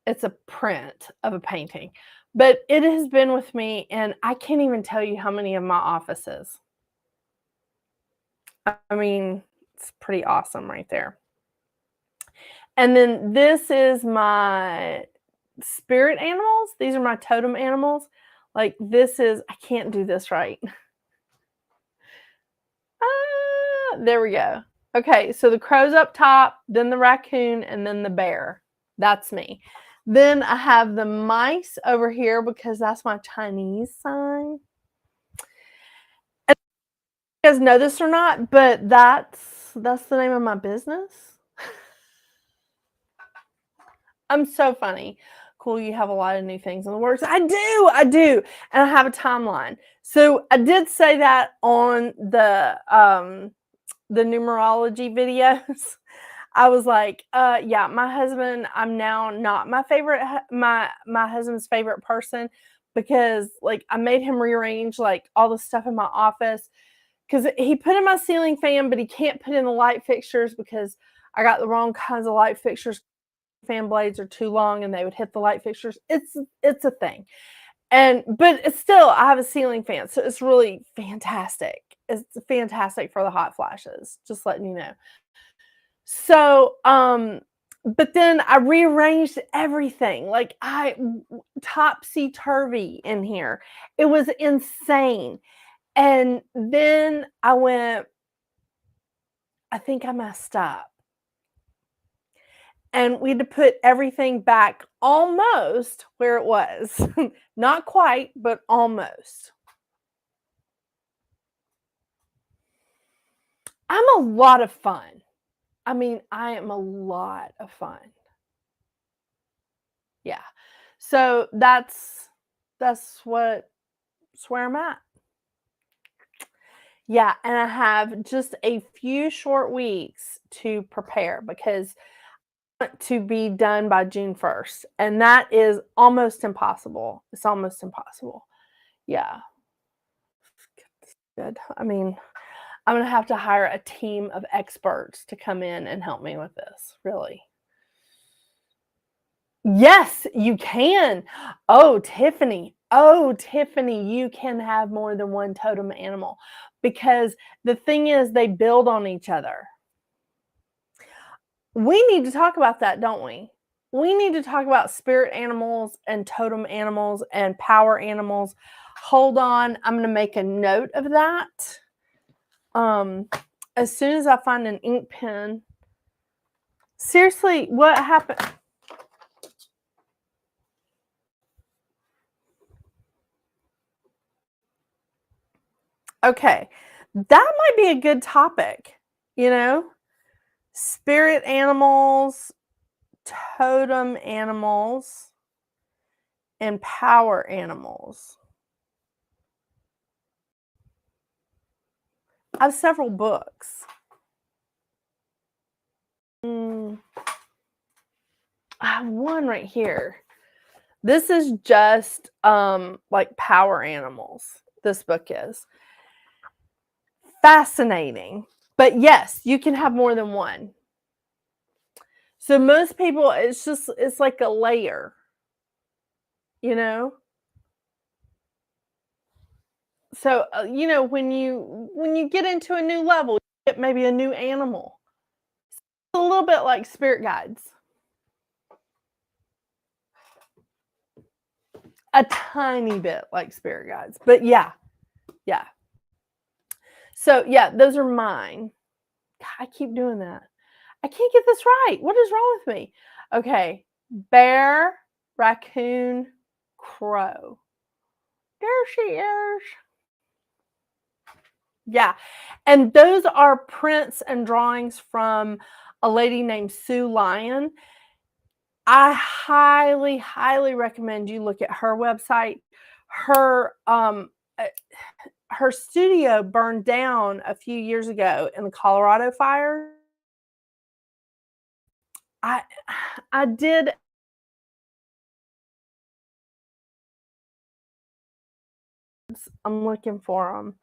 It's a print of a painting, but it has been with me, and I can't even tell you how many of my offices. I mean, it's pretty awesome right there. And then this is my spirit animals. These are my totem animals. Like this is, I can't do this right. There we go. Okay, so the crow's up top, then the raccoon, and then the bear. That's me. Then I have the mice over here because that's my Chinese sign. And you guys know this or not, but that's the name of my business. I'm so funny. Cool, you have a lot of new things in the works. I do. And I have a timeline. So I did say that on the numerology videos. I was like, yeah, my husband, I'm now not my husband's favorite person because like I made him rearrange like all the stuff in my office because he put in my ceiling fan, but he can't put in the light fixtures because I got the wrong kinds of light fixtures. Fan blades are too long and they would hit the light fixtures. It's a thing. But it's still, I have a ceiling fan, so it's really fantastic. It's fantastic for the hot flashes, just letting you know. So, but then I rearranged everything. Like topsy-turvy in here. It was insane. And then I went, I think I messed up. And we had to put everything back almost where it was. Not quite, but almost. I'm a lot of fun. I mean, I am a lot of fun. Yeah. So that's where I'm at. Yeah, and I have just a few short weeks to prepare because to be done by June 1st. And that is almost impossible. It's almost impossible. Yeah. Good. I mean, I'm going to have to hire a team of experts to come in and help me with this, really. Yes, you can. Oh, Tiffany, Oh, Tiffany, you can have more than one totem animal because the thing is they build on each other. We need to talk about that, don't we? We need to talk about spirit animals and totem animals and power animals. Hold on, I'm going to make a note of that. As soon as I find an ink pen. Seriously, what happened? Okay, that might be a good topic, you know? Spirit animals, totem animals, and power animals. I have several books. I have one right here. This is just like power animals. This book is fascinating. But yes, you can have more than one. So most people, it's like a layer, you know? So, you know, when you get into a new level, you get maybe a new animal. It's a little bit like spirit guides. A tiny bit like spirit guides. But yeah. Yeah. So, yeah, those are mine. God, I keep doing that. I can't get this right. What is wrong with me? Okay. Bear, raccoon, crow. There she is. Yeah. And those are prints and drawings from a lady named Sue Lyon. I highly, highly recommend you look at her website. Her her studio burned down a few years ago in the Colorado fire. I did. I'm looking for them.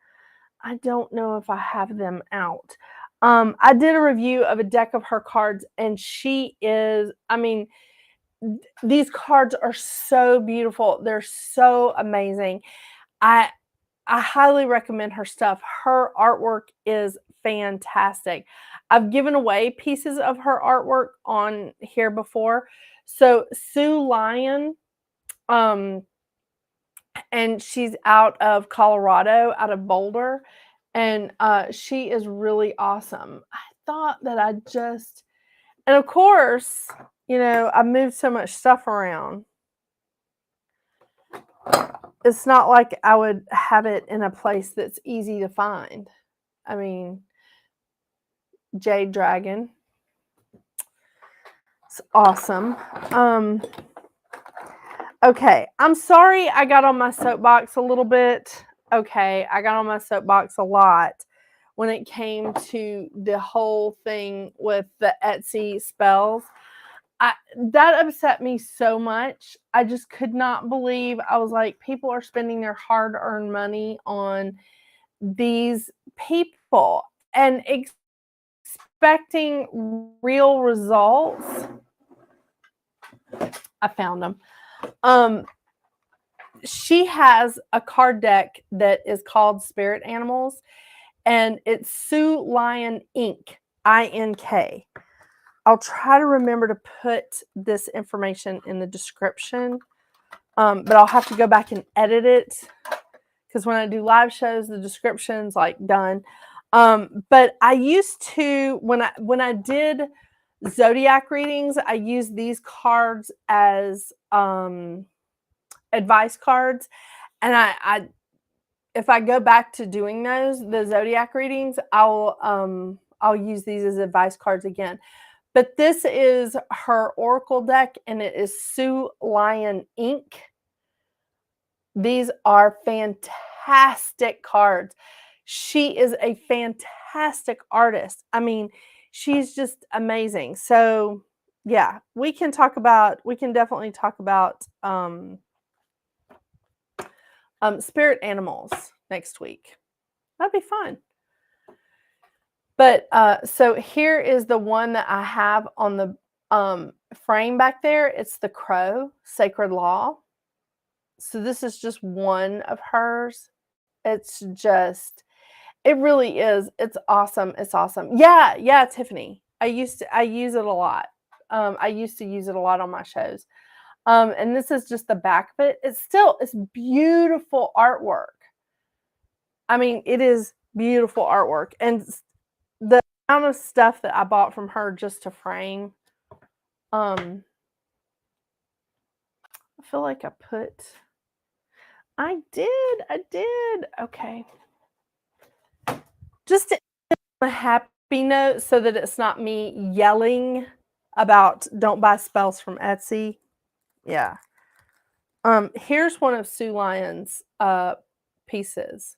I don't know if I have them out. I did a review of a deck of her cards, and she is, I mean, these cards are so beautiful. They're so amazing. I I highly recommend her stuff. Her artwork is fantastic. I've given away pieces of her artwork on here before. So Sue Lyon, um, and she's out of Colorado, out of Boulder, and she is really awesome. I thought that and of course, you know, I moved so much stuff around. It's not like I would have it in a place that's easy to find. I mean, Jade Dragon. It's awesome. Okay, I'm sorry I got on my soapbox a little bit. Okay, I got on my soapbox a lot when it came to the whole thing with the Etsy spells. That upset me so much. I just could not believe. I was like, people are spending their hard-earned money on these people and expecting real results. I found them. She has a card deck that is called Spirit Animals, and it's Sue Lyon Inc. INK. I'll try to remember to put this information in the description, but I'll have to go back and edit it because when I do live shows, the description's like done. But I used to when I did zodiac readings, I used these cards as advice cards, and I if I go back to doing the zodiac readings, I'll use these as advice cards again. But this is her oracle deck, and it is Sue Lyon Inc. These are fantastic cards. She is a fantastic artist. I mean, she's just amazing. So yeah, we can definitely talk about spirit animals next week. That'd be fun. But so here is the one that I have on the frame back there. It's the crow, Sacred Law. So this is just one of hers. It's just it really is. It's awesome. It's awesome. Yeah, yeah, Tiffany. I use it a lot. I used to use it a lot on my shows. And this is just the back of it. It's beautiful artwork. I mean, it is beautiful artwork. And the amount of stuff that I bought from her just to frame, I feel like I did. Okay. Just to end on a happy note so that it's not me yelling about don't buy spells from Etsy. Yeah. Here's one of Sue Lyon's pieces.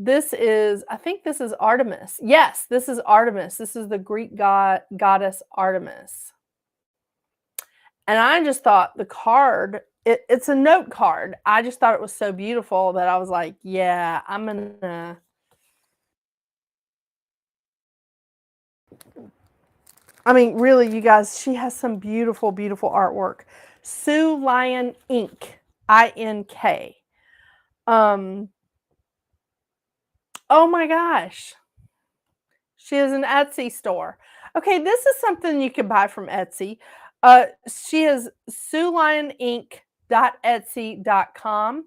I think this is Artemis. Yes, this is Artemis. This is the Greek goddess Artemis. And I just thought the card, it's a note card. I just thought it was so beautiful that I was like, yeah, I'm gonna. I mean, really, you guys, she has some beautiful, beautiful artwork. Sue Lyon Inc. INK. Oh my gosh. She has an Etsy store. Okay, this is something you can buy from Etsy. She is SueLyonInc.etsy.com,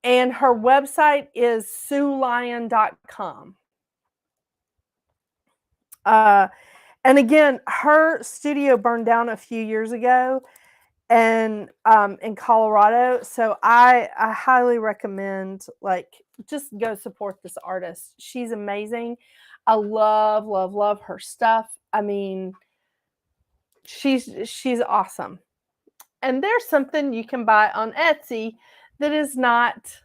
and her website is SueLyon.com. And again, her studio burned down a few years ago, and in Colorado. So I highly recommend, like, just go support this artist. She's amazing. I love, love, love her stuff. I mean, she's awesome. And there's something you can buy on Etsy that is not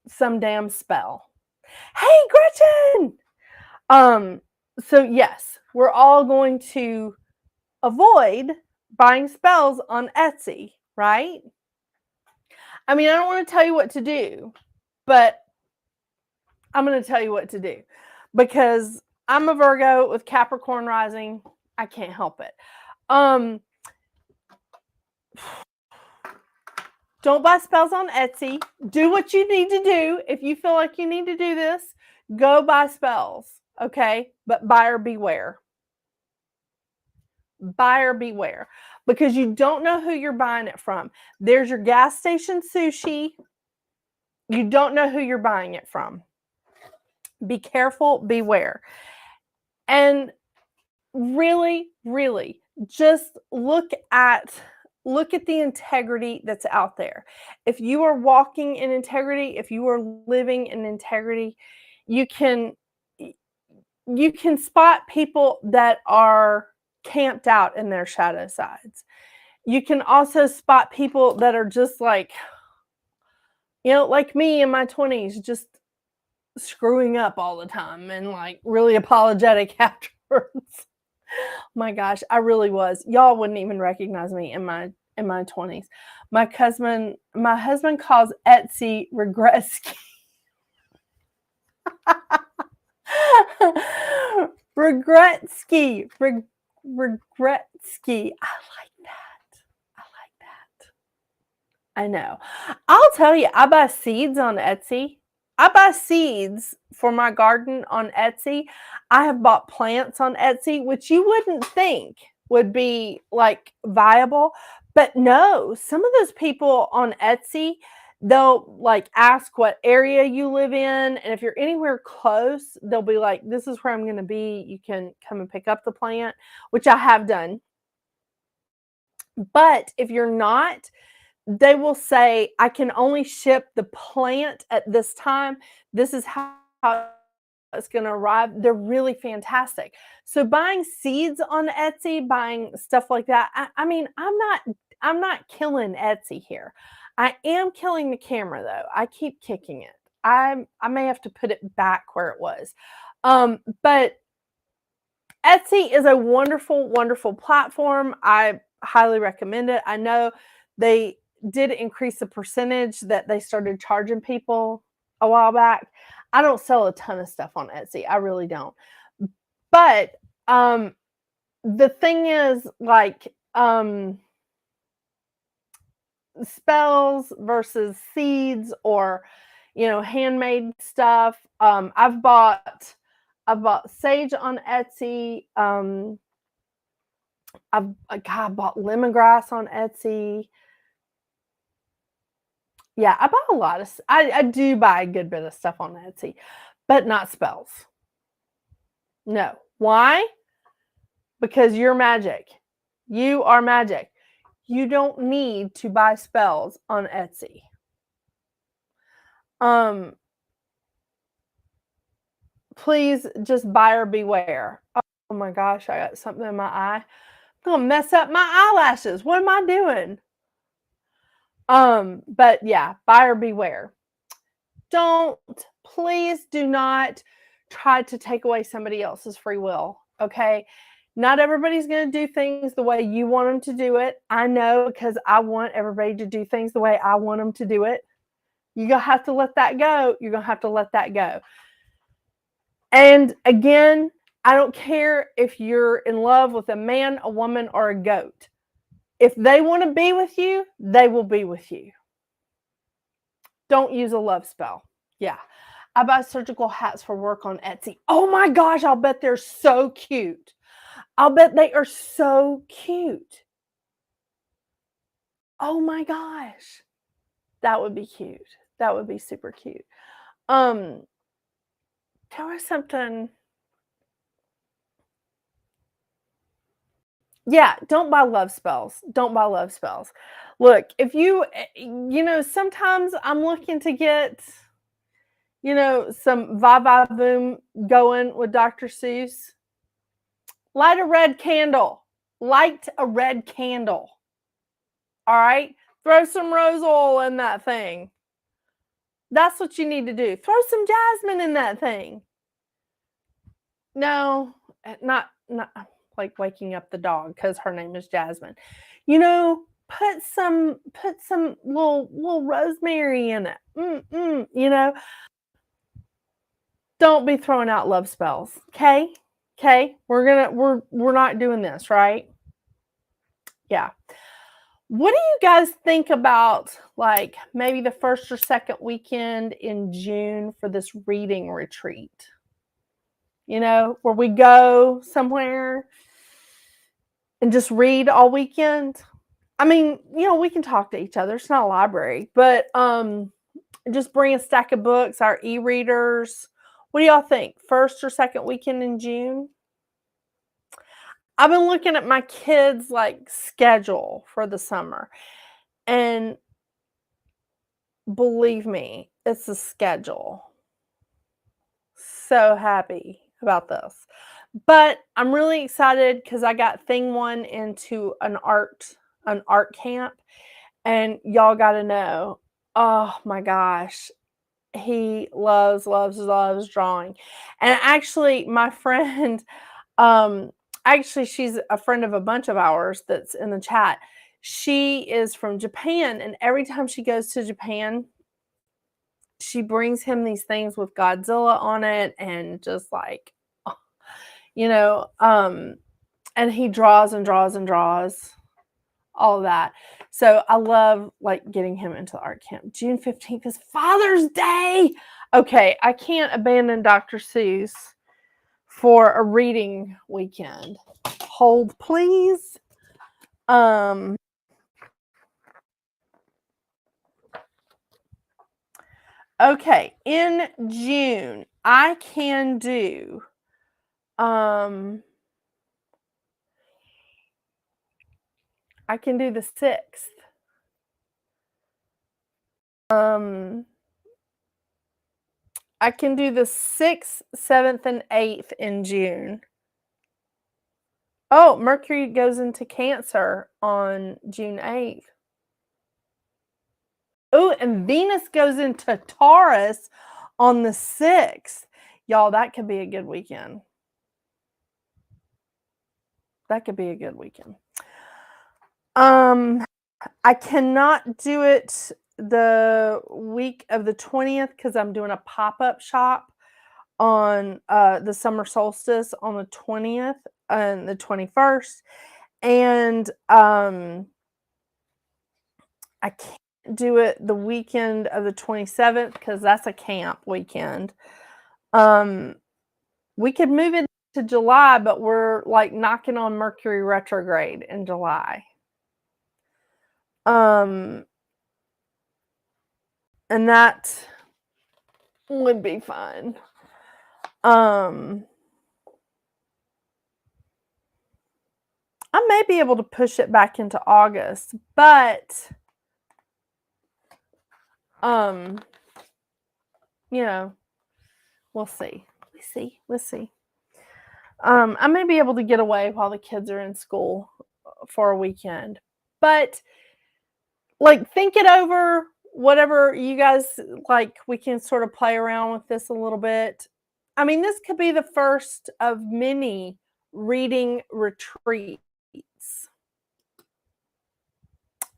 some damn spell. Hey, Gretchen! So yes, we're all going to avoid buying spells on Etsy, right? I mean, I don't want to tell you what to do, but I'm going to tell you what to do because I'm a Virgo with Capricorn rising. I can't help it. Don't buy spells on Etsy. Do what you need to do. If you feel like you need to do this, go buy spells, okay? But buyer beware. Buyer beware, because you don't know who you're buying it from. There's your gas station sushi. You don't know who you're buying it from. Be careful, beware. And really, really just look at the integrity that's out there. If you are walking in integrity, if you are living in integrity, you can spot people that are camped out in their shadow sides. You can also spot people that are just like, like me in my 20s, just screwing up all the time and like really apologetic afterwards. My gosh, I really was. Y'all wouldn't even recognize me in my 20s. My husband calls Etsy regret ski. Regret ski. Regret ski. I like that. I know. I'll tell you, I buy seeds on Etsy. I buy seeds for my garden on Etsy. I have bought plants on Etsy, which you wouldn't think would be like viable. But no, some of those people on Etsy, they'll like ask what area you live in. And if you're anywhere close, they'll be like, this is where I'm going to be. You can come and pick up the plant, which I have done. But if you're not, they will say, I can only ship the plant at this time. This is how it's going to arrive. They're really fantastic. So buying seeds on Etsy, buying stuff like that. I mean, I'm not killing Etsy here. I am killing the camera though. I keep kicking it. I may have to put it back where it was. But Etsy is a wonderful, wonderful platform. I highly recommend it. I know they did increase the percentage that they started charging people a while back. I don't sell a ton of stuff on Etsy. I really don't. But the thing is, like, spells versus seeds or, handmade stuff. I've bought sage on Etsy. I bought lemongrass on Etsy. Yeah, I bought a lot of I do buy a good bit of stuff on Etsy, but not spells. No. Why? Because you're magic. You are magic. You don't need to buy spells on Etsy. Please just buyer beware. Oh my gosh, I got something in my eye. I'm gonna mess up my eyelashes. What am I doing? But yeah, buyer beware. Please do not try to take away somebody else's free will. Okay. Not everybody's going to do things the way you want them to do it. I know, because I want everybody to do things the way I want them to do it. You're going to have to let that go. You're going to have to let that go. And again, I don't care if you're in love with a man, a woman, or a goat. If they want to be with you, they will be with you. Don't use a love spell. Yeah. I buy surgical hats for work on Etsy. Oh my gosh, I'll bet they're so cute. I'll bet they are so cute. Oh my gosh. That would be cute. That would be super cute. There was something. Yeah, don't buy love spells. Don't buy love spells. Look, if sometimes I'm looking to get, some va boom going with Dr. Seuss. Light a red candle. Light a red candle. All right? Throw some rose oil in that thing. That's what you need to do. Throw some jasmine in that thing. No, not like waking up the dog because her name is Jasmine. Put some little rosemary in it. Don't be throwing out love spells. Okay? We're not doing this, right? Yeah. What do you guys think about, like, maybe the first or second weekend in June for this reading retreat? Where we go somewhere and just read all weekend. I mean, we can talk to each other. It's not a library, but just bring a stack of books, our e-readers. What do y'all think? First or second weekend in June? I've been looking at my kids' schedule for the summer, and believe me, it's a schedule. So happy about this. But I'm really excited because I got Thing One into an art camp, and y'all got to know, oh my gosh, he loves drawing. And actually, my friend, actually she's a friend of a bunch of ours that's in the chat. She is from Japan, and every time she goes to Japan, she brings him these things with Godzilla on it, and just and he draws and draws and draws all of that. So I love getting him into the art camp. June 15th is Father's Day. Okay, I can't abandon Dr. Seuss for a reading weekend. Hold, please. Okay, in June, I can do the 6th. I can do the 6th, 7th, and 8th in June. Oh, Mercury goes into Cancer on June 8th. Oh, and Venus goes into Taurus on the 6th. Y'all, that could be a good weekend. That could be a good weekend. I cannot do it the week of the 20th because I'm doing a pop-up shop on the summer solstice on the 20th and the 21st. And I can't do it the weekend of the 27th because that's a camp weekend. We could move it to July, but we're like knocking on Mercury retrograde in July. And that would be fun. I may be able to push it back into August, but you know, we'll see. Let's see. I may be able to get away while the kids are in school for a weekend, but like think it over, whatever you guys like, we can sort of play around with this a little bit. I mean, this could be the first of many reading retreats.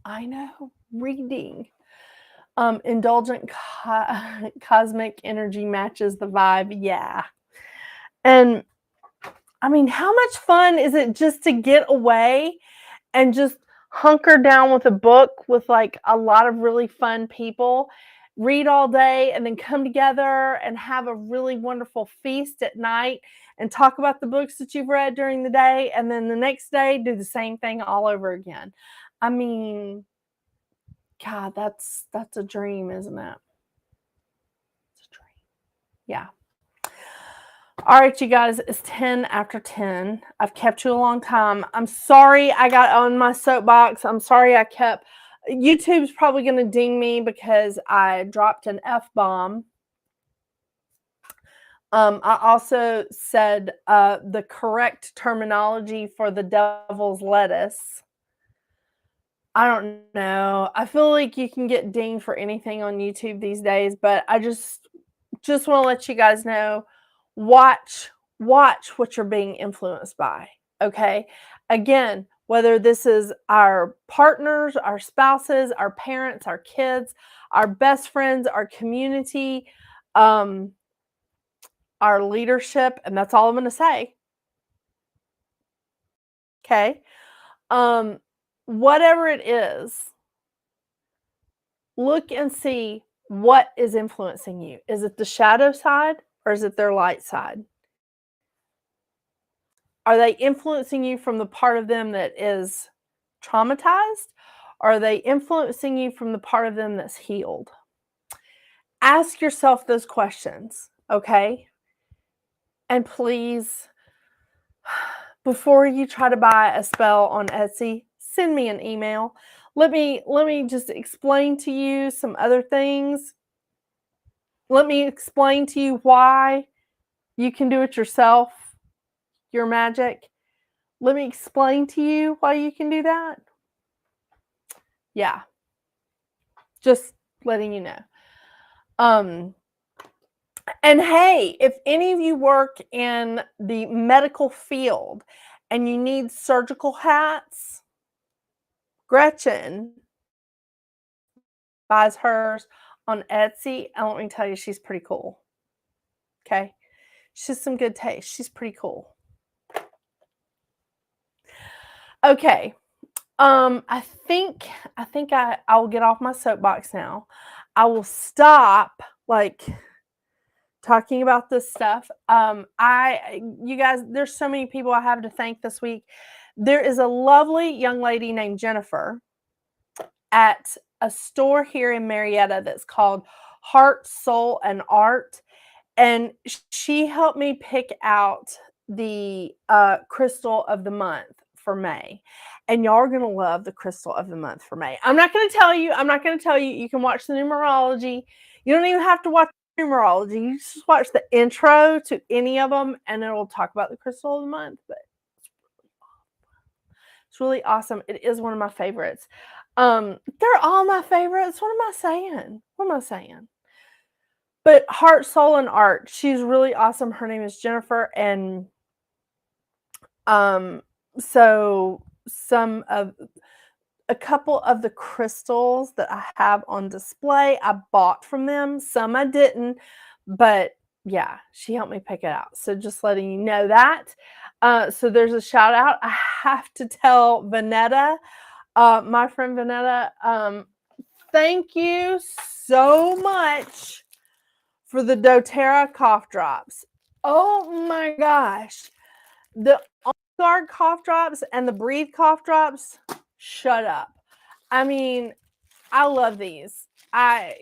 I know, reading. Indulgent cosmic energy matches the vibe. Yeah. And I mean, how much fun is it just to get away and just hunker down with a book with like a lot of really fun people, read all day, and then come together and have a really wonderful feast at night and talk about the books that you've read during the day, and then the next day do the same thing all over again. I mean, God, that's a dream, isn't it? It's a dream. Yeah. All right, you guys, it's 10 after 10. I've kept you a long time. I'm sorry I got on my soapbox. I'm sorry I kept. YouTube's probably going to ding me because I dropped an F-bomb. I also said the correct terminology for the devil's lettuce. I don't know. I feel like you can get dinged for anything on YouTube these days, but I just want to let you guys know, watch what you're being influenced by, okay? Again, whether this is our partners, our spouses, our parents, our kids, our best friends, our community, our leadership, and that's all I'm going to say. Okay? Whatever it is, look and see what is influencing you. Is it the shadow side or is it their light side? Are they influencing you from the part of them that is traumatized? Or are they influencing you from the part of them that's healed? Ask yourself those questions, okay? And please, before you try to buy a spell on Etsy, send me an email. Let me just explain to you some other things. Let me explain to you why you can do it yourself, your magic. Let me explain to you why you can do that. Yeah. Just letting you know. And hey, if any of you work in the medical field and you need surgical hats, Gretchen buys hers on Etsy. And let me tell you, she's pretty cool. Okay. She's some good taste. She's pretty cool. Okay. I think I'll get off my soapbox now. I will stop like talking about this stuff. You guys, there's so many people I have to thank this week. There is a lovely young lady named Jennifer at a store here in Marietta that's called Heart, Soul, and Art. And she helped me pick out the crystal of the month for May. And y'all are going to love the crystal of the month for May. I'm not going to tell you. You can watch the numerology. You don't even have to watch numerology. You just watch the intro to any of them and it'll talk about the crystal of the month. But it's really awesome. It is one of my favorites. They're all my favorites. What am I saying? But Heart, Soul, and Art, she's really awesome. Her name is Jennifer. And so a couple of the crystals that I have on display, I bought from them. Some I didn't, but yeah, she helped me pick it out. So just letting you know that. So there's a shout out. I have to tell Vanetta, my friend Vanetta, thank you so much for the doTERRA cough drops. Oh my gosh. The On Guard cough drops and the Breathe cough drops, shut up. I mean, I love these. I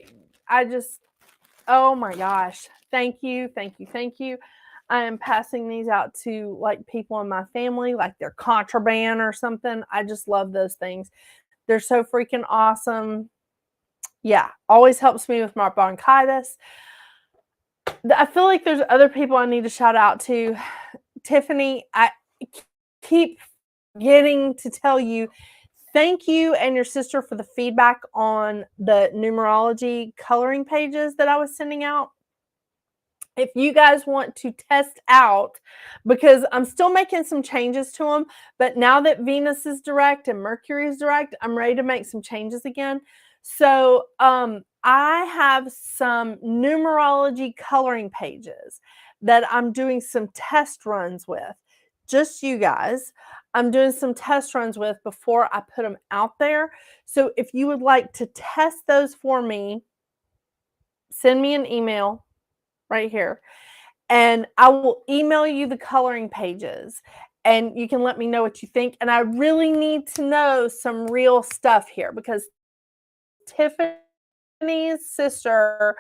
just, oh my gosh. Thank you, thank you, thank you. I am passing these out to like people in my family, like they're contraband or something. I just love those things. They're so freaking awesome. Yeah, always helps me with my bronchitis. I feel like there's other people I need to shout out to. Tiffany, I keep getting to tell you thank you and your sister for the feedback on the numerology coloring pages that I was sending out. If you guys want to test out, because I'm still making some changes to them, but now that Venus is direct and Mercury is direct, I'm ready to make some changes again. So I have some numerology coloring pages that I'm doing some test runs with. Just you guys. I'm doing some test runs with before I put them out there. So if you would like to test those for me, send me an email right here, and I will email you the coloring pages, and you can let me know what you think. And I really need to know some real stuff here, because Tiffany's sister,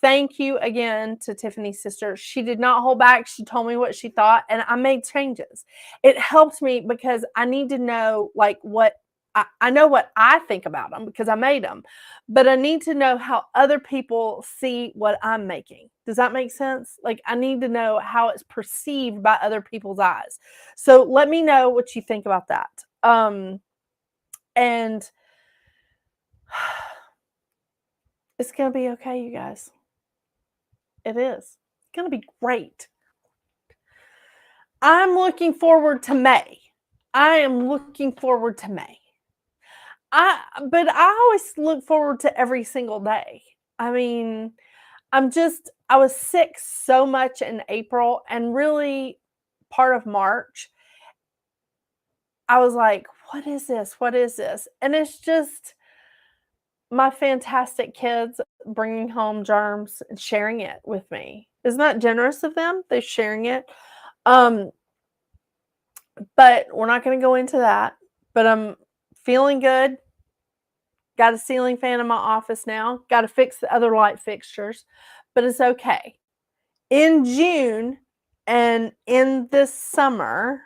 thank you again to Tiffany's sister. She did not hold back. She told me what she thought, and I made changes. It helped me because I need to know like what I know what I think about them because I made them, but I need to know how other people see what I'm making. Does that make sense? Like I need to know how it's perceived by other people's eyes. So let me know what you think about that. And it's going to be okay, you guys. It is. It's going to be great. I'm looking forward to May. I am looking forward to May. But I always look forward to every single day. I mean, I was sick so much in April and really part of March. I was like, what is this? What is this? And it's just my fantastic kids bringing home germs and sharing it with me. Isn't that generous of them? They're sharing it. But we're not going to go into that. But I'm feeling good. Got a ceiling fan in my office now. Got to fix the other light fixtures. But it's okay. In June and in this summer,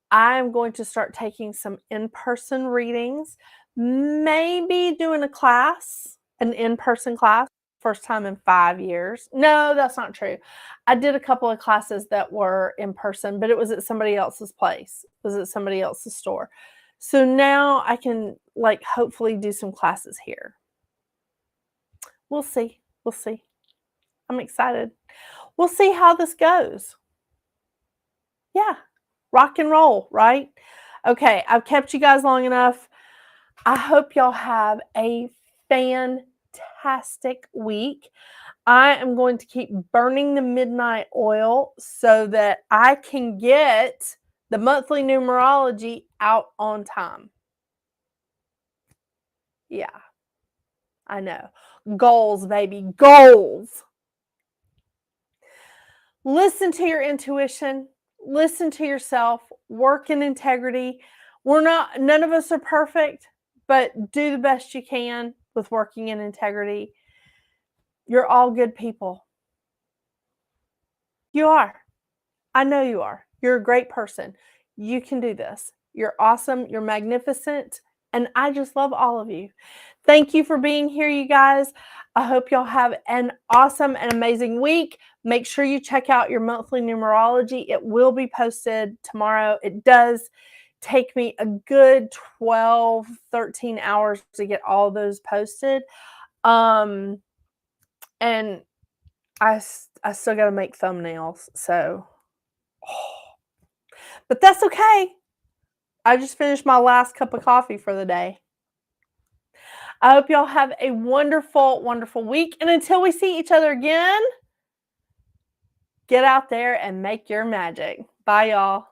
I'm going to start taking some in-person readings. Maybe doing a class, an in-person class. First time in 5 years. No, that's not true. I did a couple of classes that were in person, but it was at somebody else's place. It was at somebody else's store. So now I can like hopefully do some classes here. We'll see. We'll see. I'm excited. We'll see how this goes. Yeah. Rock and roll, right? Okay, I've kept you guys long enough. I hope y'all have a fantastic week. I am going to keep burning the midnight oil so that I can get the monthly numerology out on time. Yeah, I know. Goals, baby, goals. Listen to your intuition. Listen to yourself. Work in integrity. None of us are perfect, but do the best you can with working in integrity. You're all good people. You are. I know you are. You're a great person. You can do this. You're awesome. You're magnificent. And I just love all of you. Thank you for being here, you guys. I hope y'all have an awesome and amazing week. Make sure you check out your monthly numerology. It will be posted tomorrow. It does take me a good 12, 13 hours to get all those posted. And I still got to make thumbnails. So, but that's okay. I just finished my last cup of coffee for the day. I hope y'all have a wonderful, wonderful week. And until we see each other again, get out there and make your magic. Bye, y'all.